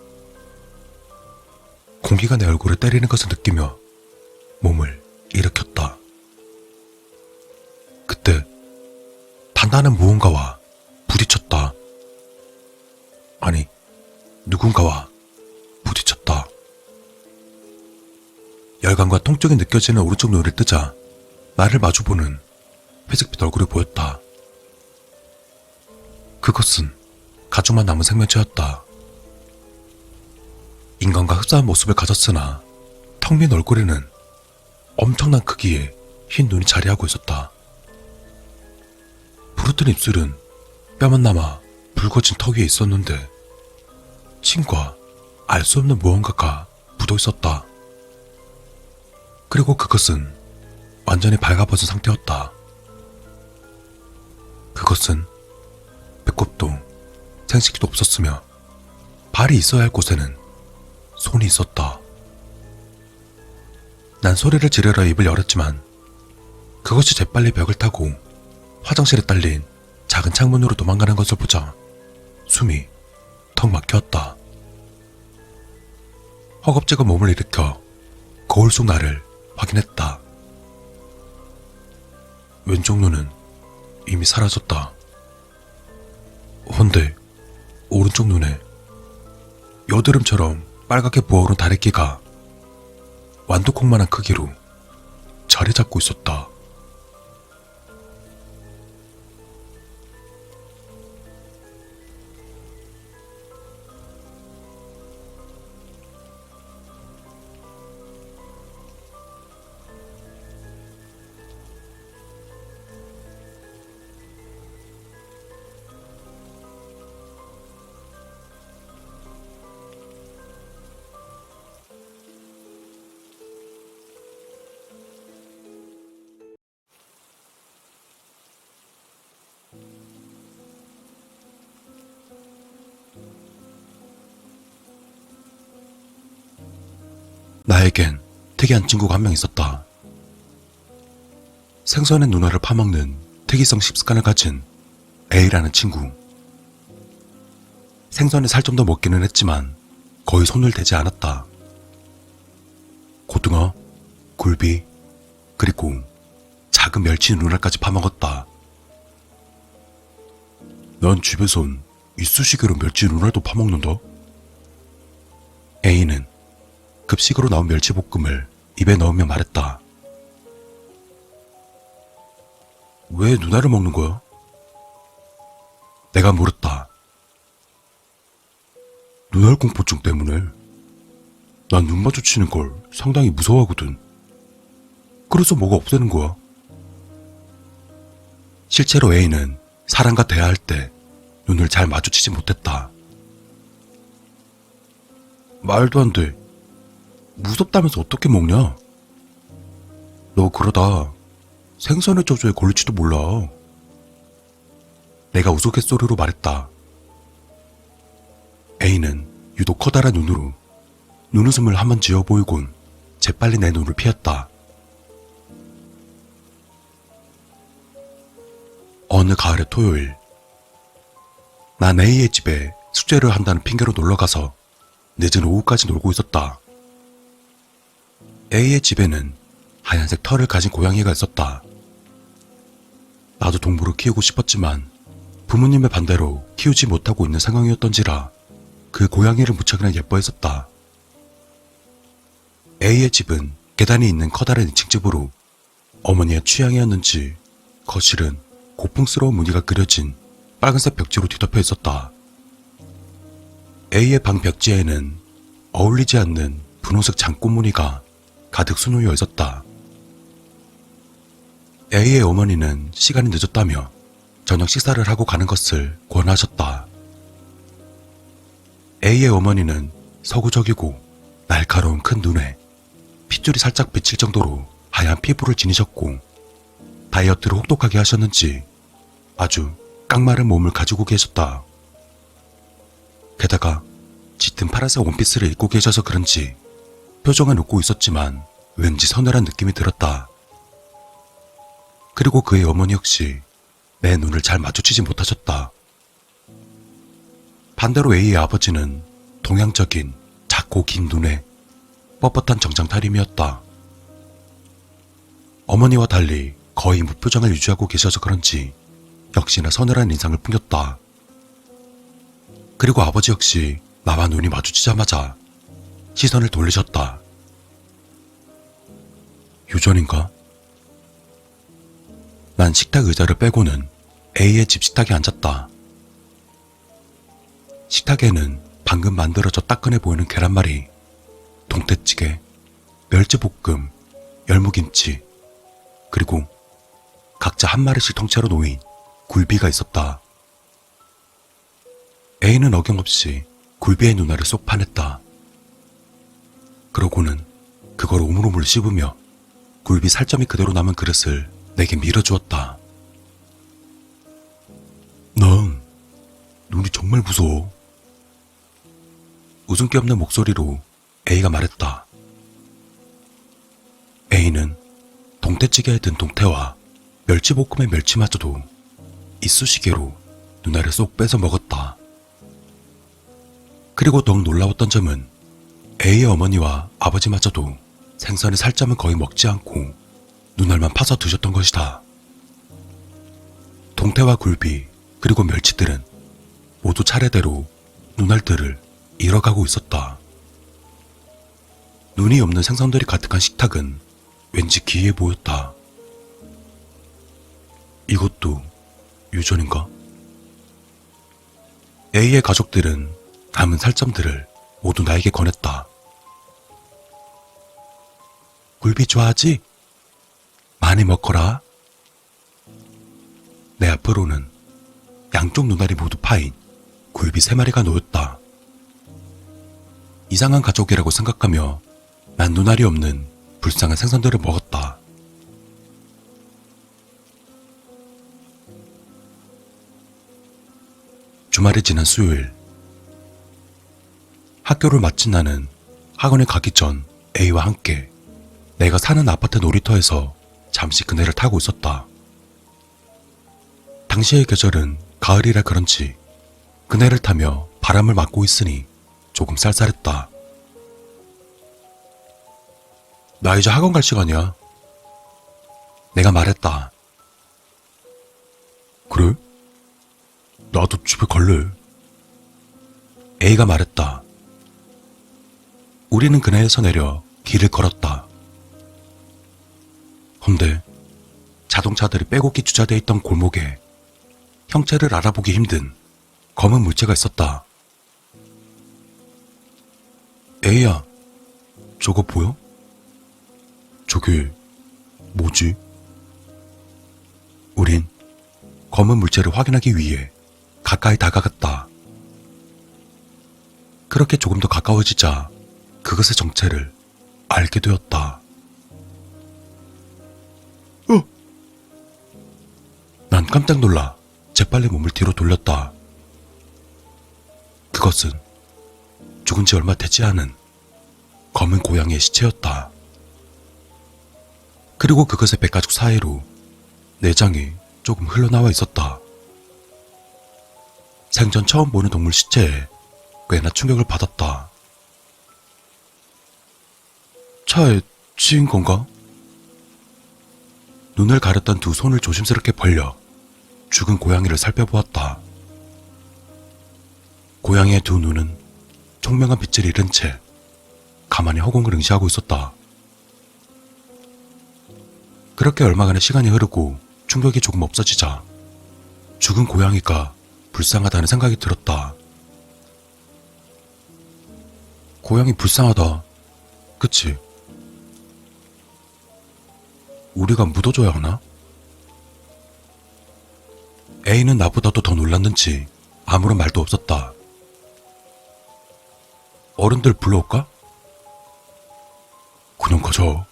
공기가 내 얼굴을 때리는 것을 느끼며 몸을 일으켰다. 그때 단단한 무언가와 부딪혔다. 아니, 누군가와 부딪혔다. 열감과 통증이 느껴지는 오른쪽 눈을 뜨자 나를 마주보는 회색빛 얼굴이 보였다. 그것은 가죽만 남은 생명체였다. 인간과 흡사한 모습을 가졌으나 텅 빈 얼굴에는 엄청난 크기의 흰 눈이 자리하고 있었다. 부르뜬 입술은 뼈만 남아 붉어진 턱 위에 있었는데 침과 알 수 없는 무언가가 묻어 있었다. 그리고 그것은 완전히 발가벗은 상태였다. 그것은 배꼽도 생식기도 없었으며 발이 있어야 할 곳에는 손이 있었다. 난 소리를 지르려 입을 열었지만 그것이 재빨리 벽을 타고 화장실에 딸린 작은 창문으로 도망가는 것을 보자 숨이 턱 막혔다. 허겁지겁 몸을 일으켜 거울 속 나를 확인했다. 왼쪽 눈은 이미 사라졌다. 헌데 오른쪽 눈에 여드름처럼 빨갛게 부어오른 다래끼가 완두콩만한 크기로 자리 잡고 있었다. 나에겐 특이한 친구가 한 명 있었다. 생선의 눈알을 파먹는 특이성 습관을 가진 A라는 친구. 생선에 살 좀 더 먹기는 했지만 거의 손을 대지 않았다. 고등어, 굴비, 그리고 작은 멸치 눈알까지 파먹었다. 넌 집에선 이쑤시개로 멸치 눈알도 파먹는다? A는 급식으로 나온 멸치볶음을 입에 넣으며 말했다. 왜 눈알을 먹는 거야? 내가 물었다. 눈알 공포증 때문에. 난 눈 마주치는 걸 상당히 무서워하거든. 그래서 뭐가 없애는 거야. 실제로 A는 사람과 대화할 때 눈을 잘 마주치지 못했다. 말도 안 돼. 무섭다면서 어떻게 먹냐? 너 그러다 생선의 저주에 걸릴지도 몰라. 내가 우스갯소리로 말했다. A는 유독 커다란 눈으로 눈웃음을 한번 지어 보이곤 재빨리 내 눈을 피했다. 어느 가을의 토요일, 난 A의 집에 숙제를 한다는 핑계로 놀러가서 늦은 오후까지 놀고 있었다. A의 집에는 하얀색 털을 가진 고양이가 있었다. 나도 동물을 키우고 싶었지만 부모님의 반대로 키우지 못하고 있는 상황이었던지라 그 고양이를 무척이나 예뻐했었다. A의 집은 계단이 있는 커다란 2층 집으로 어머니의 취향이었는지 거실은 고풍스러운 무늬가 그려진 빨간색 벽지로 뒤덮여 있었다. A의 방 벽지에는 어울리지 않는 분홍색 장꽃 무늬가 가득 수놓여 있었다. A의 어머니는 시간이 늦었다며 저녁 식사를 하고 가는 것을 권하셨다. A의 어머니는 서구적이고 날카로운 큰 눈에 핏줄이 살짝 비칠 정도로 하얀 피부를 지니셨고 다이어트를 혹독하게 하셨는지 아주 깡마른 몸을 가지고 계셨다. 게다가 짙은 파란색 원피스를 입고 계셔서 그런지 표정은 웃고 있었지만 왠지 서늘한 느낌이 들었다. 그리고 그의 어머니 역시 내 눈을 잘 마주치지 못하셨다. 반대로 A의 아버지는 동양적인 작고 긴 눈에 뻣뻣한 정장타림이었다. 어머니와 달리 거의 무표정을 유지하고 계셔서 그런지 역시나 서늘한 인상을 풍겼다. 그리고 아버지 역시 나와 눈이 마주치자마자 시선을 돌리셨다. 유전인가? 난 식탁 의자를 빼고는 A의 집 식탁에 앉았다. 식탁에는 방금 만들어져 따끈해 보이는 계란말이, 동태찌개, 멸치볶음, 열무김치, 그리고 각자 한 마리씩 통째로 놓인 굴비가 있었다. A는 어김없이 굴비의 눈알을 쏙 파냈다. 그러고는 그걸 오물오물 씹으며 굴비 살점이 그대로 남은 그릇을 내게 밀어주었다. 넌 눈이 정말 무서워. 웃음기 없는 목소리로 A가 말했다. A는 동태찌개에 든 동태와 멸치볶음의 멸치마저도 이쑤시개로 눈알을 쏙 빼서 먹었다. 그리고 더욱 놀라웠던 점은 A의 어머니와 아버지마저도 생선의 살점은 거의 먹지 않고 눈알만 파서 드셨던 것이다. 동태와 굴비 그리고 멸치들은 모두 차례대로 눈알들을 잃어가고 있었다. 눈이 없는 생선들이 가득한 식탁은 왠지 기이해 보였다. 이것도 유전인가? A의 가족들은 남은 살점들을 모두 나에게 권했다. 굴비 좋아하지? 많이 먹거라. 내 앞으로는 양쪽 눈알이 모두 파인 굴비 3마리가 놓였다. 이상한 가족이라고 생각하며 난 눈알이 없는 불쌍한 생선들을 먹었다. 주말이 지난 수요일, 학교를 마친 나는 학원에 가기 전 A와 함께 내가 사는 아파트 놀이터에서 잠시 그네를 타고 있었다. 당시의 계절은 가을이라 그런지 그네를 타며 바람을 맞고 있으니 조금 쌀쌀했다. 나 이제 학원 갈 시간이야. 내가 말했다. 그래? 나도 집에 갈래. A가 말했다. 우리는 그네에서 내려 길을 걸었다. 헌데 자동차들이 빼곡히 주차되어 있던 골목에 형체를 알아보기 힘든 검은 물체가 있었다. A야, 저거 보여? 저게 뭐지? 우린 검은 물체를 확인하기 위해 가까이 다가갔다. 그렇게 조금 더 가까워지자 그것의 정체를 알게 되었다. 난 깜짝 놀라 재빨리 몸을 뒤로 돌렸다. 그것은 죽은 지 얼마 되지 않은 검은 고양이의 시체였다. 그리고 그것의 백가죽 사이로 내장이 조금 흘러나와 있었다. 생전 처음 보는 동물 시체에 꽤나 충격을 받았다. 차에 치인 건가? 눈을 가렸던 두 손을 조심스럽게 벌려 죽은 고양이를 살펴보았다. 고양이의 두 눈은 총명한 빛을 잃은 채 가만히 허공을 응시하고 있었다. 그렇게 얼마간의 시간이 흐르고 충격이 조금 없어지자 죽은 고양이가 불쌍하다는 생각이 들었다. 고양이 불쌍하다. 그치? 우리가 묻어줘야 하나? A는 나보다도 더 놀랐는지 아무런 말도 없었다. 어른들 불러올까? 그냥 가자.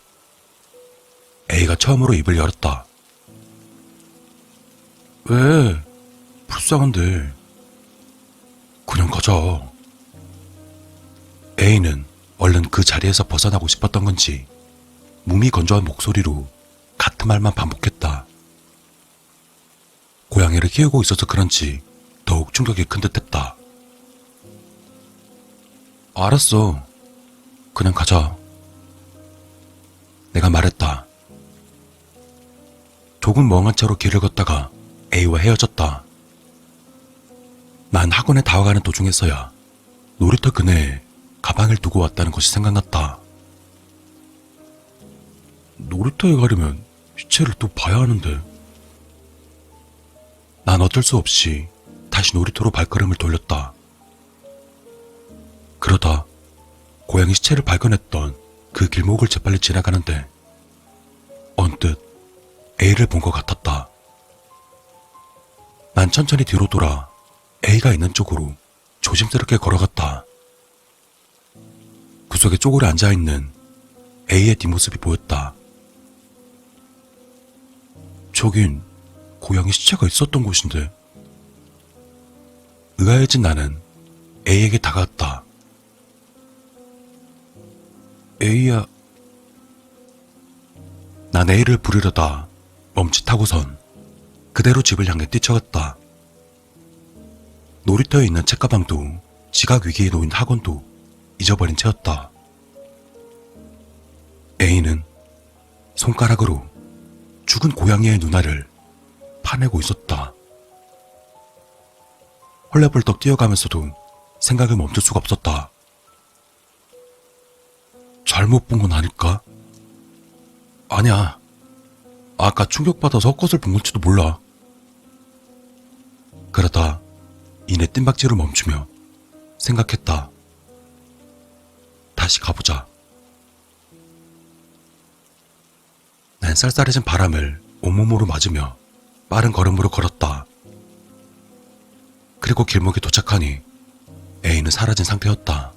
A가 처음으로 입을 열었다. 왜? 불쌍한데. 그냥 가자. A는 얼른 그 자리에서 벗어나고 싶었던 건지 몸이 건조한 목소리로 같은 말만 반복했다. 고양이를 키우고 있어서 그런지 더욱 충격이 큰 듯했다. 알았어. 그냥 가자. 내가 말했다. 조금 멍한 채로 길을 걷다가 A와 헤어졌다. 난 학원에 다와가는 도중에서야 놀이터 그네에 가방을 두고 왔다는 것이 생각났다. 놀이터에 가려면 시체를 또 봐야 하는데. 난 어쩔 수 없이 다시 놀이터로 발걸음을 돌렸다. 그러다 고양이 시체를 발견했던 그 길목을 재빨리 지나가는데 언뜻 A를 본 것 같았다. 난 천천히 뒤로 돌아 A가 있는 쪽으로 조심스럽게 걸어갔다. 구석에 쪼그려 앉아있는 A의 뒷모습이 보였다. 저긴 고양이 시체가 있었던 곳인데. 의아해진 나는 A에게 다가갔다. A야. 난 A를 부르려다 멈칫하고선 그대로 집을 향해 뛰쳐갔다. 놀이터에 있는 책가방도 지각 위기에 놓인 학원도 잊어버린 채였다. A는 손가락으로 죽은 고양이의 누나를 파내고 있었다. 헐레벌떡 뛰어가면서도 생각을 멈출 수가 없었다. 잘못 본 건 아닐까? 아니야. 아까 충격받아서 헛것을 본 걸지도 몰라. 그러다 이내 뜀박질을 멈추며 생각했다. 다시 가보자. 난 쌀쌀해진 바람을 온몸으로 맞으며 빠른 걸음으로 걸었다. 그리고 길목에 도착하니 A는 사라진 상태였다.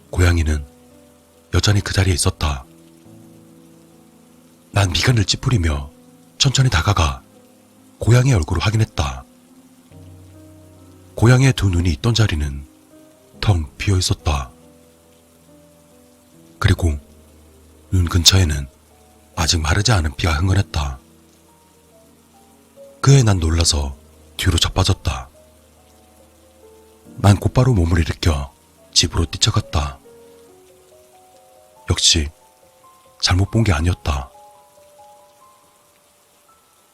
고양이는 여전히 그 자리에 있었다. 난 미간을 찌푸리며 천천히 다가가 고양이의 얼굴을 확인했다. 고양이의 두 눈이 있던 자리는 텅 비어 있었다. 그리고 눈 근처에는 아직 마르지 않은 피가 흥건했다. 그에 난 놀라서 뒤로 자빠졌다. 난 곧바로 몸을 일으켜 집으로 뛰쳐갔다. 역시 잘못 본 게 아니었다.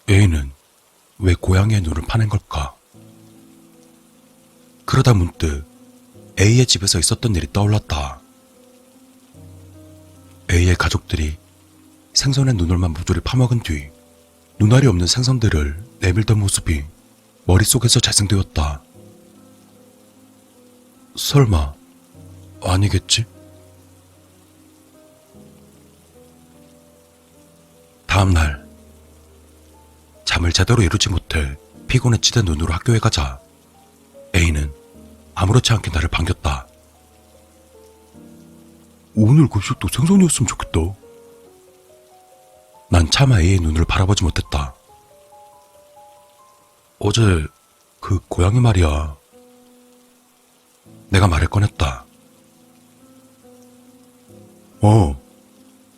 A는 왜 고양이의 눈을 파낸 걸까? 그러다 문득 A의 집에서 있었던 일이 떠올랐다. A의 가족들이 생선의 눈알만 모조리 파먹은 뒤 눈알이 없는 생선들을 내밀던 모습이 머릿속에서 재생되었다. 설마 아니겠지? 다음날 잠을 제대로 이루지 못해 피곤에 치댄 눈으로 학교에 가자 A는 아무렇지 않게 나를 반겼다. 오늘 급식도 생선이었으면 좋겠다. 난 차마 A의 눈을 바라보지 못했다. 어제 그 고양이 말이야. 내가 말을 꺼냈다.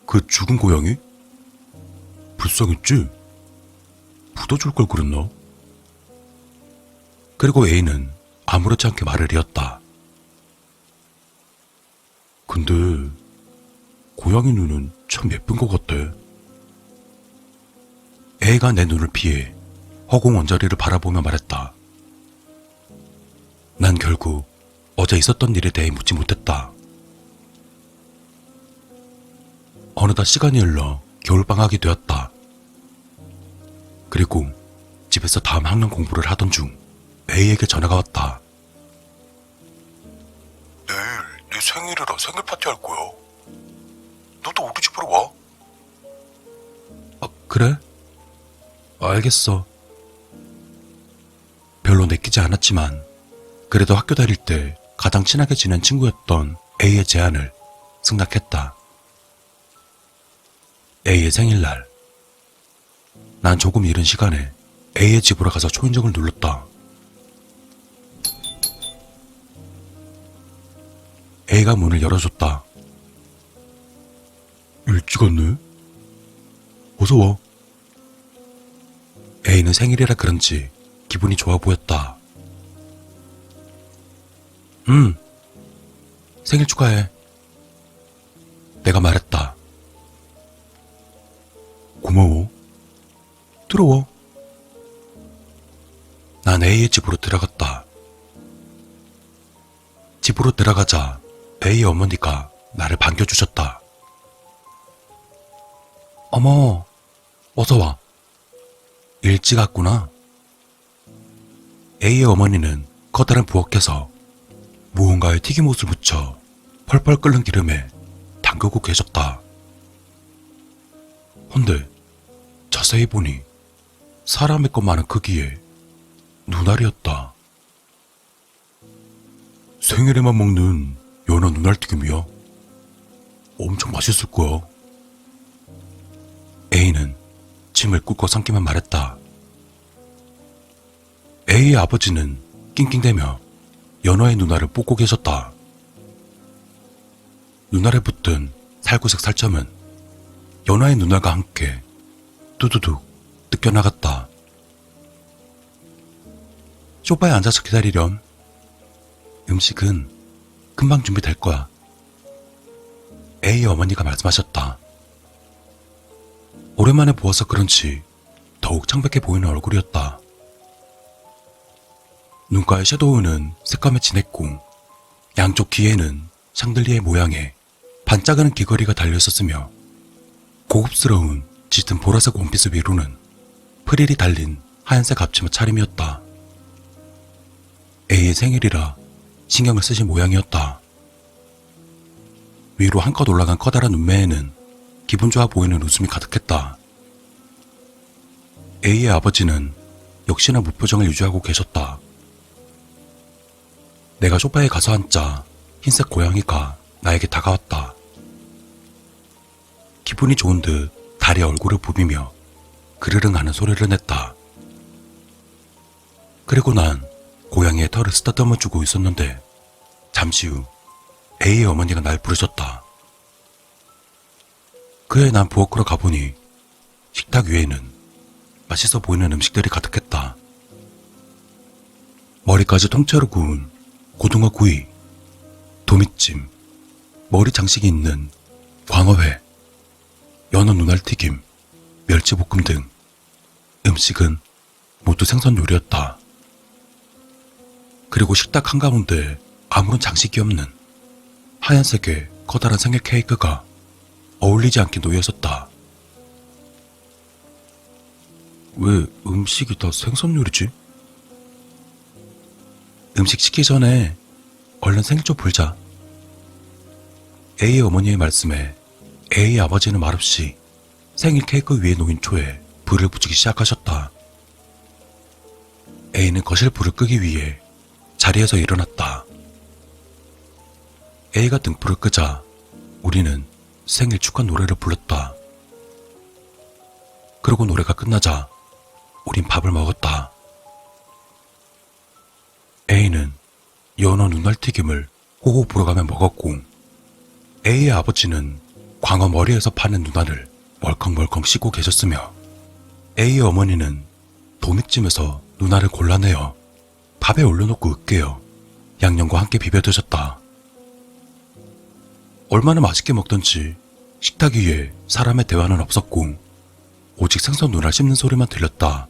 그 죽은 고양이? 불쌍했지? 묻어줄 걸 그랬나? 그리고 A는 아무렇지 않게 말을 이었다. 근데 고양이 눈은 참 예쁜 것 같대. A가 내 눈을 피해 허공 원자리를 바라보며 말했다. 난 결국 어제 있었던 일에 대해 묻지 못했다. 어느덧 시간이 흘러 겨울방학이 되었다. 그리고 집에서 다음 학년 공부를 하던 중 A에게 전화가 왔다. 내일 내 생일이라 생일 파티 할 거야. 너도 우리 집으로 와. 그래? 알겠어. 별로 내키지 않았지만 그래도 학교 다닐 때 가장 친하게 지낸 친구였던 A의 제안을 승낙했다. A의 생일날, 난 조금 이른 시간에 A의 집으로 가서 초인종을 눌렀다. A가 문을 열어줬다. 일찍 왔네? 어서 와. A는 생일이라 그런지 기분이 좋아 보였다. 생일 축하해. 내가 말했다. 고마워. 들어와. 난 A의 집으로 들어갔다. 집으로 들어가자 A의 어머니가 나를 반겨주셨다. 어머, 어서 와. 일찍 왔구나. A의 어머니는 커다란 부엌에서 무언가에 튀김옷을 묻혀 펄펄 끓는 기름에 담그고 계셨다. 헌데 자세히 보니 사람의 것만한 크기의 눈알이었다. 생일에만 먹는 연어 눈알튀김이야. 엄청 맛있을 거야. A는 침을 꾹꾹 삼키며 말했다. A의 아버지는 낑낑대며 연어의 눈알을 뽑고 계셨다. 눈알에 붙은 살구색 살점은 연어의 눈알과 함께 뚜두둑 뜯겨나갔다. 소파에 앉아서 기다리렴. 음식은 금방 준비될 거야. A의 어머니가 말씀하셨다. 오랜만에 보아서 그런지 더욱 창백해 보이는 얼굴이었다. 눈가의 섀도우는 새까매 진했고 양쪽 귀에는 샹들리에 모양의 반짝이는 귀걸이가 달려있었으며 고급스러운 짙은 보라색 원피스 위로는 프릴이 달린 하얀색 앞치마 차림이었다. A의 생일이라 신경을 쓰신 모양이었다. 위로 한껏 올라간 커다란 눈매에는 기분 좋아 보이는 웃음이 가득했다. A의 아버지는 역시나 무표정을 유지하고 계셨다. 내가 소파에 가서 앉자 흰색 고양이가 나에게 다가왔다. 기분이 좋은 듯 다리 얼굴을 부비며 그르릉 하는 소리를 냈다. 그리고 난 고양이의 털을 쓰다듬어 주고 있었는데 잠시 후 A의 어머니가 날 부르셨다. 그에 난 부엌으로 가보니 식탁 위에는 맛있어 보이는 음식들이 가득했다. 머리까지 통째로 구운 고등어 구이, 도미찜, 머리 장식이 있는 광어회, 연어 눈알튀김, 멸치볶음 등 음식은 모두 생선 요리였다. 그리고 식탁 한가운데 아무런 장식이 없는 하얀색의 커다란 생일 케이크가 어울리지 않게 놓여 있었다. 왜 음식이 다 생선 요리지? 음식 시키기 전에 얼른 생일 좀 불자. A의 어머니의 말씀에 A의 아버지는 말없이 생일 케이크 위에 놓인 초에 불을 붙이기 시작하셨다. A는 거실 불을 끄기 위해 자리에서 일어났다. A가 등불을 끄자 우리는 생일 축하 노래를 불렀다. 그리고 노래가 끝나자 우린 밥을 먹었다. A는 연어 눈알튀김을 호호 불어가며 먹었고 A의 아버지는 광어 머리에서 파는 눈알을 멀컹멀컹 씹고 계셨으며 A의 어머니는 도미찜에서 눈알을 골라내어 밥에 올려놓고 으깨어 양념과 함께 비벼 드셨다. 얼마나 맛있게 먹던지 식탁 위에 사람의 대화는 없었고 오직 생선 눈알 씹는 소리만 들렸다.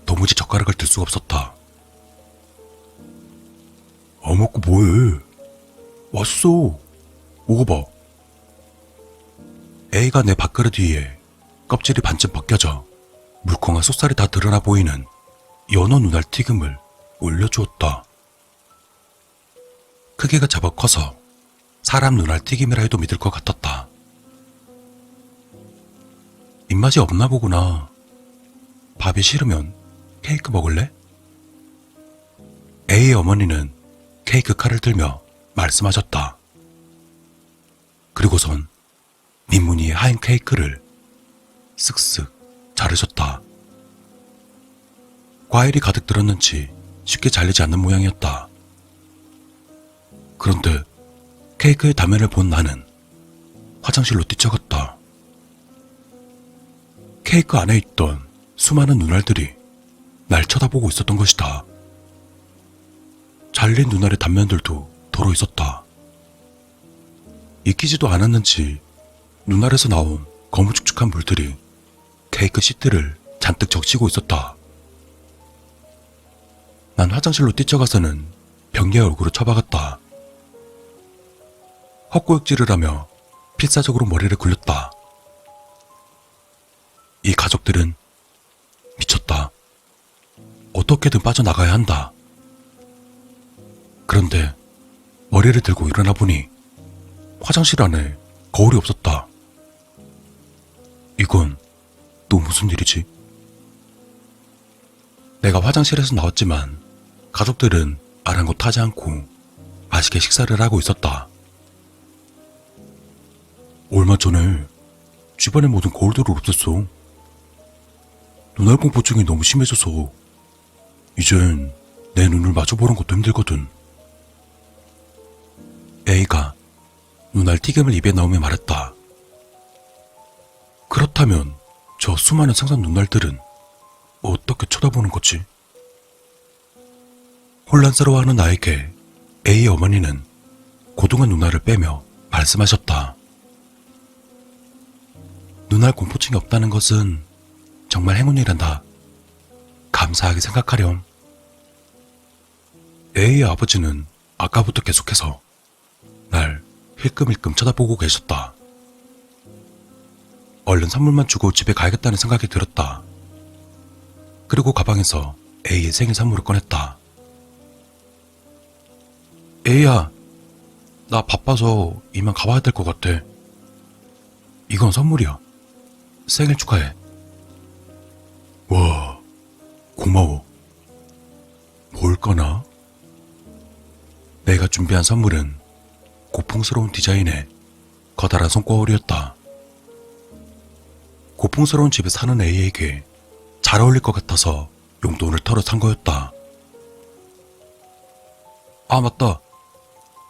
도무지 젓가락을 들 수가 없었다. 안 먹고 뭐해? 맛있어. 먹어봐. A가 내 밥그릇 위에 껍질이 반쯤 벗겨져 물컹한 속살이 다 드러나 보이는 연어 눈알 튀김을 올려주었다. 크기가 제법 커서 사람 눈알 튀김이라 해도 믿을 것 같았다. 입맛이 없나 보구나. 밥이 싫으면 케이크 먹을래? A의 어머니는 케이크 칼을 들며 말씀하셨다. 그리고선 민무늬의 하얀 케이크를 쓱쓱 자르셨다. 과일이 가득 들었는지 쉽게 잘리지 않는 모양이었다. 그런데 케이크의 단면을 본 나는 화장실로 뛰쳐갔다. 케이크 안에 있던 수많은 눈알들이 날 쳐다보고 있었던 것이다. 잘린 눈알의 단면들도 덜어 있었다. 익히지도 않았는지 눈알에서 나온 거무축축한 물들이 케이크 시트를 잔뜩 적시고 있었다. 난 화장실로 뛰쳐가서는 병리의 얼굴을 쳐박았다. 헛구역질을 하며 필사적으로 머리를 굴렸다. 이 가족들은 미쳤다. 어떻게든 빠져나가야 한다. 그런데 머리를 들고 일어나 보니 화장실 안에 거울이 없었다. 이건 또 무슨 일이지? 내가 화장실에서 나왔지만 가족들은 아랑곳하지 않고 맛있게 식사를 하고 있었다. 얼마 전에 집안의 모든 거울들을 없앴어. 눈알 공포증이 너무 심해져서 이젠 내 눈을 마주보는 것도 힘들거든. A가 눈알 튀김을 입에 넣으며 말했다. 그렇다면 저 수많은 생선 눈알들은 어떻게 쳐다보는 거지? 혼란스러워하는 나에게 A의 어머니는 고동한 누나를 빼며 말씀하셨다. 누나할 공포증이 없다는 것은 정말 행운이란다. 감사하게 생각하렴. A의 아버지는 아까부터 계속해서 날 힐끔힐끔 쳐다보고 계셨다. 얼른 선물만 주고 집에 가야겠다는 생각이 들었다. 그리고 가방에서 A의 생일 선물을 꺼냈다. A야, 나 바빠서 이만 가봐야 될 것 같아. 이건 선물이야. 생일 축하해. 와, 고마워. 뭘까나? 내가 준비한 선물은 고풍스러운 디자인의 커다란 손거울이었다. 고풍스러운 집에 사는 A에게 잘 어울릴 것 같아서 용돈을 털어 산 거였다. 아, 맞다.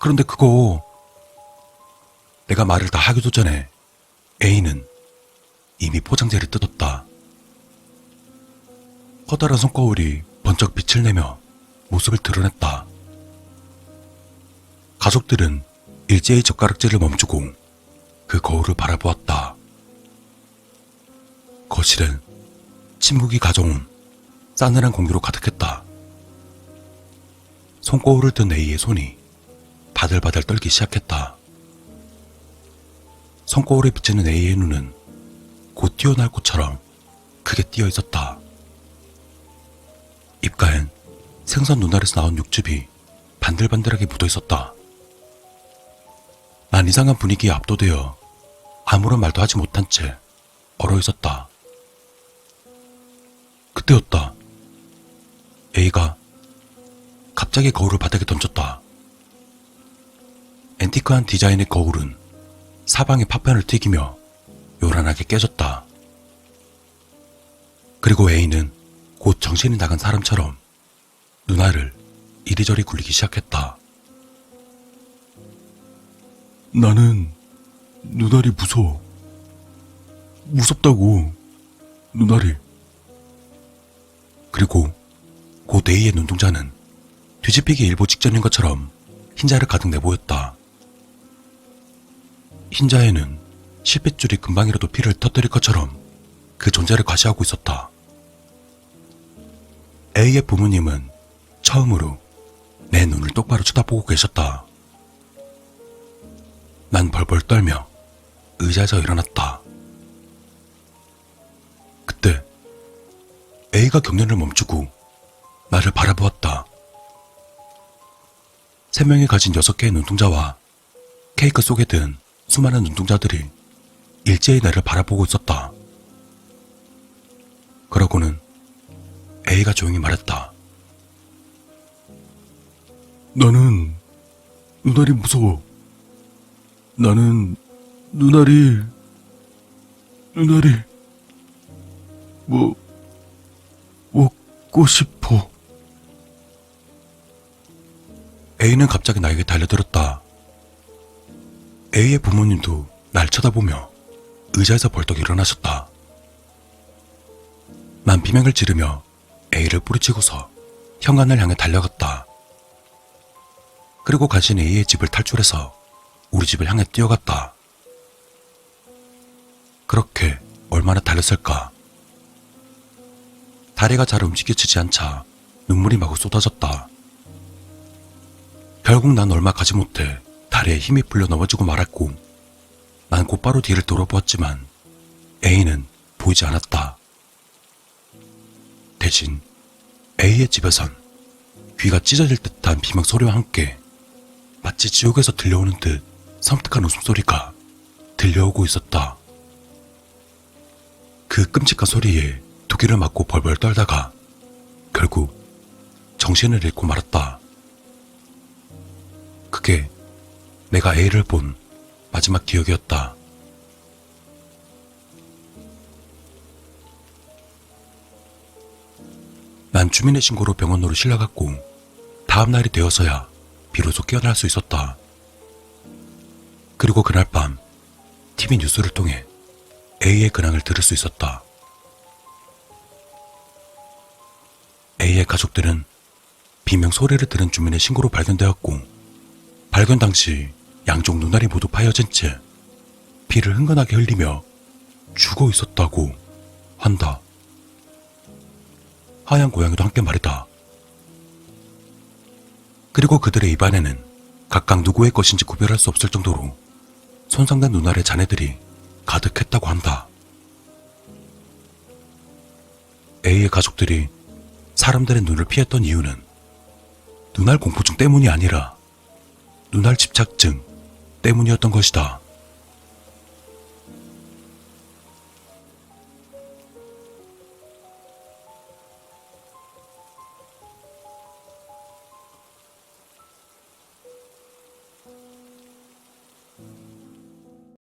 그런데 그거... 내가 말을 다 하기도 전에 A는 이미 포장지를 뜯었다. 커다란 손거울이 번쩍 빛을 내며 모습을 드러냈다. 가족들은 일제히 젓가락질을 멈추고 그 거울을 바라보았다. 거실은 친구이 가져온 싸늘한 공기로 가득했다. 손거울을 든 A의 손이 바들바들 떨기 시작했다. 손거울에 비치는 A의 눈은 곧 튀어나올 것처럼 크게 띄어 있었다. 입가엔 생선 눈알에서 나온 육즙이 반들반들하게 묻어 있었다. 난 이상한 분위기에 압도되어 아무런 말도 하지 못한 채 얼어 있었다. 그때였다. A가 갑자기 거울을 바닥에 던졌다. 앤티크한 디자인의 거울은 사방에 파편을 튀기며 요란하게 깨졌다. 그리고 A는 곧 정신이 나간 사람처럼 누나를 이리저리 굴리기 시작했다. 나는 누나리 무서워. 무섭다고, 누나리. 그리고 곧 A의 눈동자는 뒤집히기 일보 직전인 것처럼 흰자를 가득 내보였다. 흰자에는 실핏줄이 금방이라도 피를 터뜨릴 것처럼 그 존재를 과시하고 있었다. A의 부모님은 처음으로 내 눈을 똑바로 쳐다보고 계셨다. 난 벌벌 떨며 의자에서 일어났다. 그때 A가 경련을 멈추고 나를 바라보았다. 3명이 가진 6개의 눈동자와 케이크 속에 든 수많은 눈동자들이 일제히 나를 바라보고 있었다. 그러고는 A가 조용히 말했다. 나는 누나리 무서워. 나는 누나리 먹고 싶어. A는 갑자기 나에게 달려들었다. A의 부모님도 날 쳐다보며 의자에서 벌떡 일어나셨다. 난 비명을 지르며 A를 뿌리치고서 현관을 향해 달려갔다. 그리고 간신히 A의 집을 탈출해서 우리 집을 향해 뛰어갔다. 그렇게 얼마나 달렸을까? 다리가 잘 움직여지지 않자 눈물이 마구 쏟아졌다. 결국 난 얼마 가지 못해 다리에 힘이 풀려 넘어지고 말았고, 난 곧바로 뒤를 돌아보았지만 A는 보이지 않았다. 대신 A의 집에선 귀가 찢어질 듯한 비명 소리와 함께 마치 지옥에서 들려오는 듯 섬뜩한 웃음소리가 들려오고 있었다. 그 끔찍한 소리에 두 귀를 막고 벌벌 떨다가 결국 정신을 잃고 말았다. 그게 내가 A를 본 마지막 기억이었다. 난 주민의 신고로 병원으로 실려갔고 다음 날이 되어서야 비로소 깨어날 수 있었다. 그리고 그날 밤 TV 뉴스를 통해 A의 근황을 들을 수 있었다. A의 가족들은 비명 소리를 들은 주민의 신고로 발견되었고 발견 당시 양쪽 눈알이 모두 파여진 채 피를 흥건하게 흘리며 죽어 있었다고 한다. 하얀 고양이도 함께 말이다. 그리고 그들의 입안에는 각각 누구의 것인지 구별할 수 없을 정도로 손상된 눈알의 잔해들이 가득했다고 한다. A의 가족들이 사람들의 눈을 피했던 이유는 눈알 공포증 때문이 아니라 눈알 집착증 때문이었던 것이다.